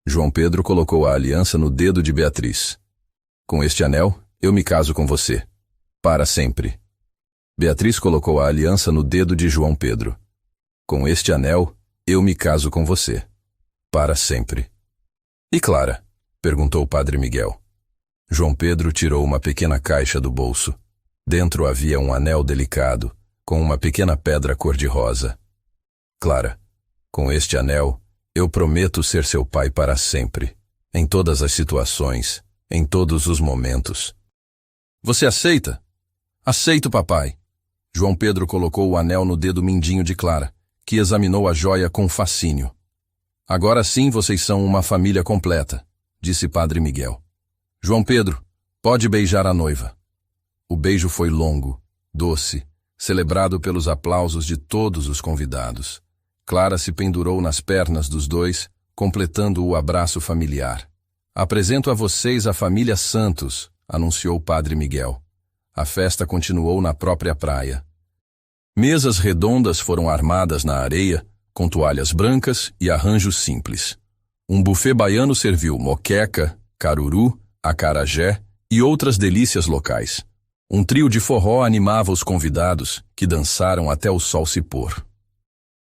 João Pedro colocou a aliança no dedo de Beatriz. Com este anel, eu me caso com você. Para sempre. Beatriz colocou a aliança no dedo de João Pedro. Com este anel, eu me caso com você. Para sempre. E Clara? Perguntou o Padre Miguel. João Pedro tirou uma pequena caixa do bolso. Dentro havia um anel delicado, com uma pequena pedra cor-de-rosa. Clara, com este anel, eu prometo ser seu pai para sempre, em todas as situações, em todos os momentos. Você aceita? Aceito, papai. João Pedro colocou o anel no dedo mindinho de Clara, que examinou a joia com fascínio. Agora sim vocês são uma família completa, disse Padre Miguel. João Pedro, pode beijar a noiva. O beijo foi longo, doce, celebrado pelos aplausos de todos os convidados. Clara se pendurou nas pernas dos dois, completando o abraço familiar. Apresento a vocês a família Santos, anunciou Padre Miguel. A festa continuou na própria praia. Mesas redondas foram armadas na areia, com toalhas brancas e arranjos simples. Um buffet baiano serviu moqueca, caruru, acarajé e outras delícias locais. Um trio de forró animava os convidados, que dançaram até o sol se pôr.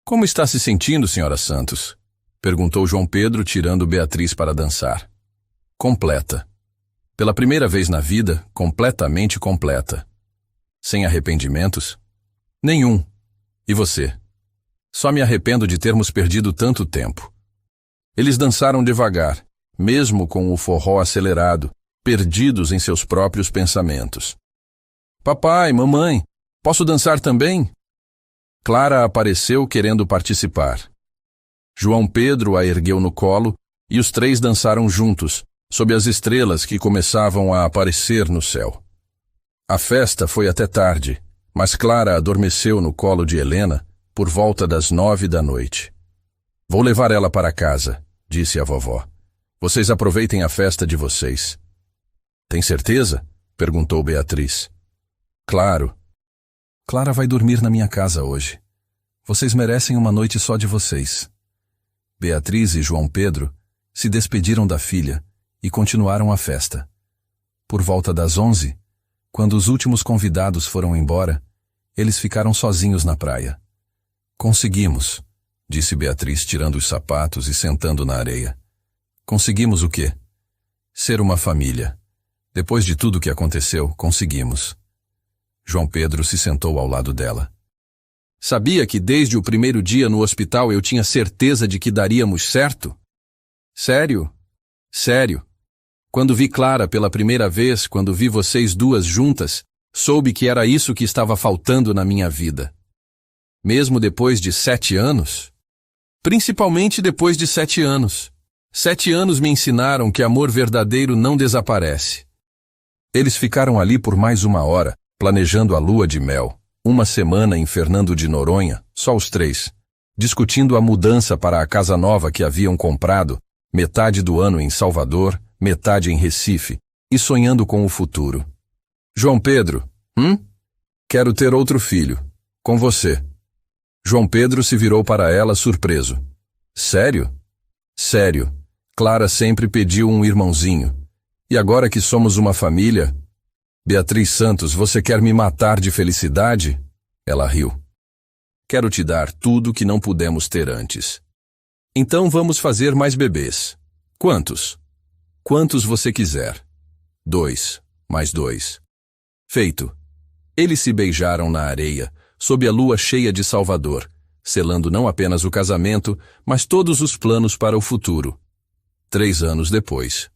Como está se sentindo, senhora Santos? Perguntou João Pedro, tirando Beatriz para dançar. Completa. Pela primeira vez na vida, completamente completa. Sem arrependimentos? Nenhum. E você? Só me arrependo de termos perdido tanto tempo. Eles dançaram devagar, mesmo com o forró acelerado, perdidos em seus próprios pensamentos. Papai, mamãe, posso dançar também? Clara apareceu querendo participar. João Pedro a ergueu no colo e os três dançaram juntos, sob as estrelas que começavam a aparecer no céu. A festa foi até tarde, mas Clara adormeceu no colo de Helena por volta das 9 da noite. Vou levar ela para casa, disse a vovó. Vocês aproveitem a festa de vocês. Tem certeza? Perguntou Beatriz. Claro. Clara vai dormir na minha casa hoje. Vocês merecem uma noite só de vocês. Beatriz e João Pedro se despediram da filha e continuaram a festa. Por volta das 11, quando os últimos convidados foram embora, eles ficaram sozinhos na praia. Conseguimos, disse Beatriz, tirando os sapatos e sentando na areia. Conseguimos o quê? Ser uma família. Depois de tudo o que aconteceu, conseguimos. João Pedro se sentou ao lado dela. Sabia que desde o primeiro dia no hospital eu tinha certeza de que daríamos certo? Sério? Sério. Quando vi Clara pela primeira vez, quando vi vocês duas juntas, soube que era isso que estava faltando na minha vida. Mesmo depois de 7 anos? Principalmente depois de 7 anos. 7 anos me ensinaram que amor verdadeiro não desaparece. Eles ficaram ali por mais 1 hora, planejando a lua de mel, 1 semana em Fernando de Noronha, só os 3, discutindo a mudança para a casa nova que haviam comprado, metade do ano em Salvador, metade em Recife, e sonhando com o futuro. João Pedro, Quero ter outro filho, com você. João Pedro se virou para ela surpreso. Sério? Sério. Clara sempre pediu um irmãozinho. E agora que somos uma família... Beatriz Santos, você quer me matar de felicidade? Ela riu. Quero te dar tudo que não pudemos ter antes. Então vamos fazer mais bebês. Quantos? Quantos você quiser. 2, mais 2. Feito. Eles se beijaram na areia, sob a lua cheia de Salvador, selando não apenas o casamento, mas todos os planos para o futuro. 3 anos depois.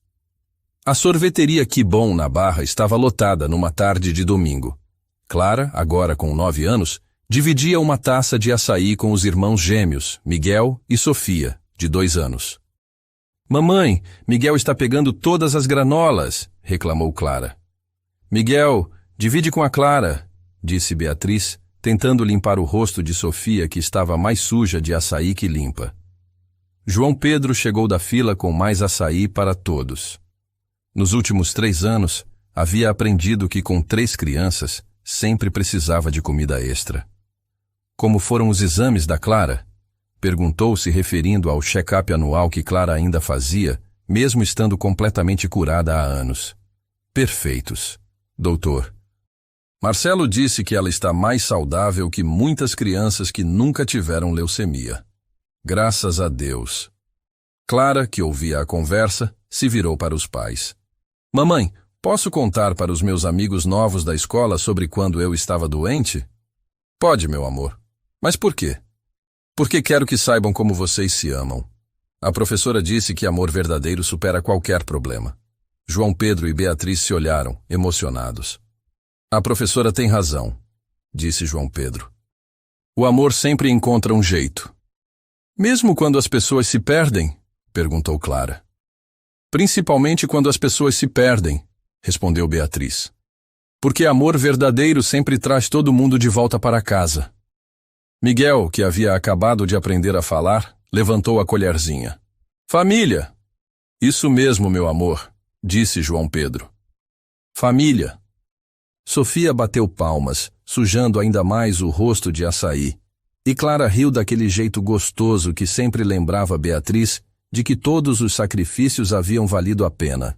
A sorveteria Que Bom, na Barra, estava lotada numa tarde de domingo. Clara, agora com 9 anos, dividia uma taça de açaí com os irmãos gêmeos, Miguel e Sofia, de 2 anos. Mamãe, Miguel está pegando todas as granolas, reclamou Clara. Miguel, divide com a Clara, disse Beatriz, tentando limpar o rosto de Sofia, que estava mais suja de açaí que limpa. João Pedro chegou da fila com mais açaí para todos. Nos últimos 3 anos, havia aprendido que com 3 crianças, sempre precisava de comida extra. Como foram os exames da Clara? Perguntou, se referindo ao check-up anual que Clara ainda fazia, mesmo estando completamente curada há anos. Perfeitos, doutor. Marcelo disse que ela está mais saudável que muitas crianças que nunca tiveram leucemia. Graças a Deus. Clara, que ouvia a conversa, se virou para os pais. Mamãe, Posso contar para os meus amigos novos da escola sobre quando eu estava doente? Pode, meu amor. Mas por quê? Porque quero que saibam como vocês se amam. A professora disse que amor verdadeiro supera qualquer problema. João Pedro e Beatriz se olharam, emocionados. A professora tem razão, disse João Pedro. O amor sempre encontra um jeito. Mesmo quando as pessoas se perdem? Perguntou Clara. Principalmente quando as pessoas se perdem, respondeu Beatriz. Porque amor verdadeiro sempre traz todo mundo de volta para casa. Miguel, que havia acabado de aprender a falar, levantou a colherzinha. Família! Isso mesmo, meu amor, disse João Pedro. Família! Sofia bateu palmas, sujando ainda mais o rosto de açaí, e Clara riu daquele jeito gostoso que sempre lembrava Beatriz de que todos os sacrifícios haviam valido a pena.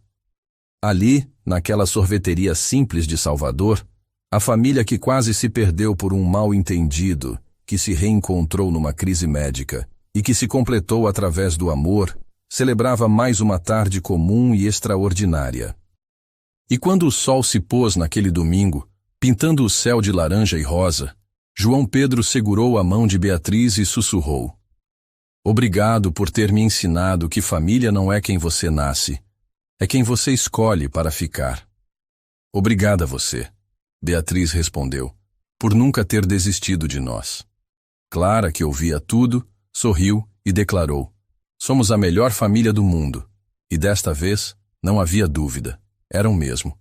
Ali, naquela sorveteria simples de Salvador, a família que quase se perdeu por um mal-entendido, que se reencontrou numa crise médica e que se completou através do amor, celebrava mais uma tarde comum e extraordinária. E quando o sol se pôs naquele domingo, pintando o céu de laranja e rosa, João Pedro segurou a mão de Beatriz e sussurrou. Obrigado por ter me ensinado que família não é quem você nasce, é quem você escolhe para ficar. Obrigada a você, Beatriz respondeu, por nunca ter desistido de nós. Clara, que ouvia tudo, sorriu e declarou, somos a melhor família do mundo. E desta vez, não havia dúvida, eram mesmo.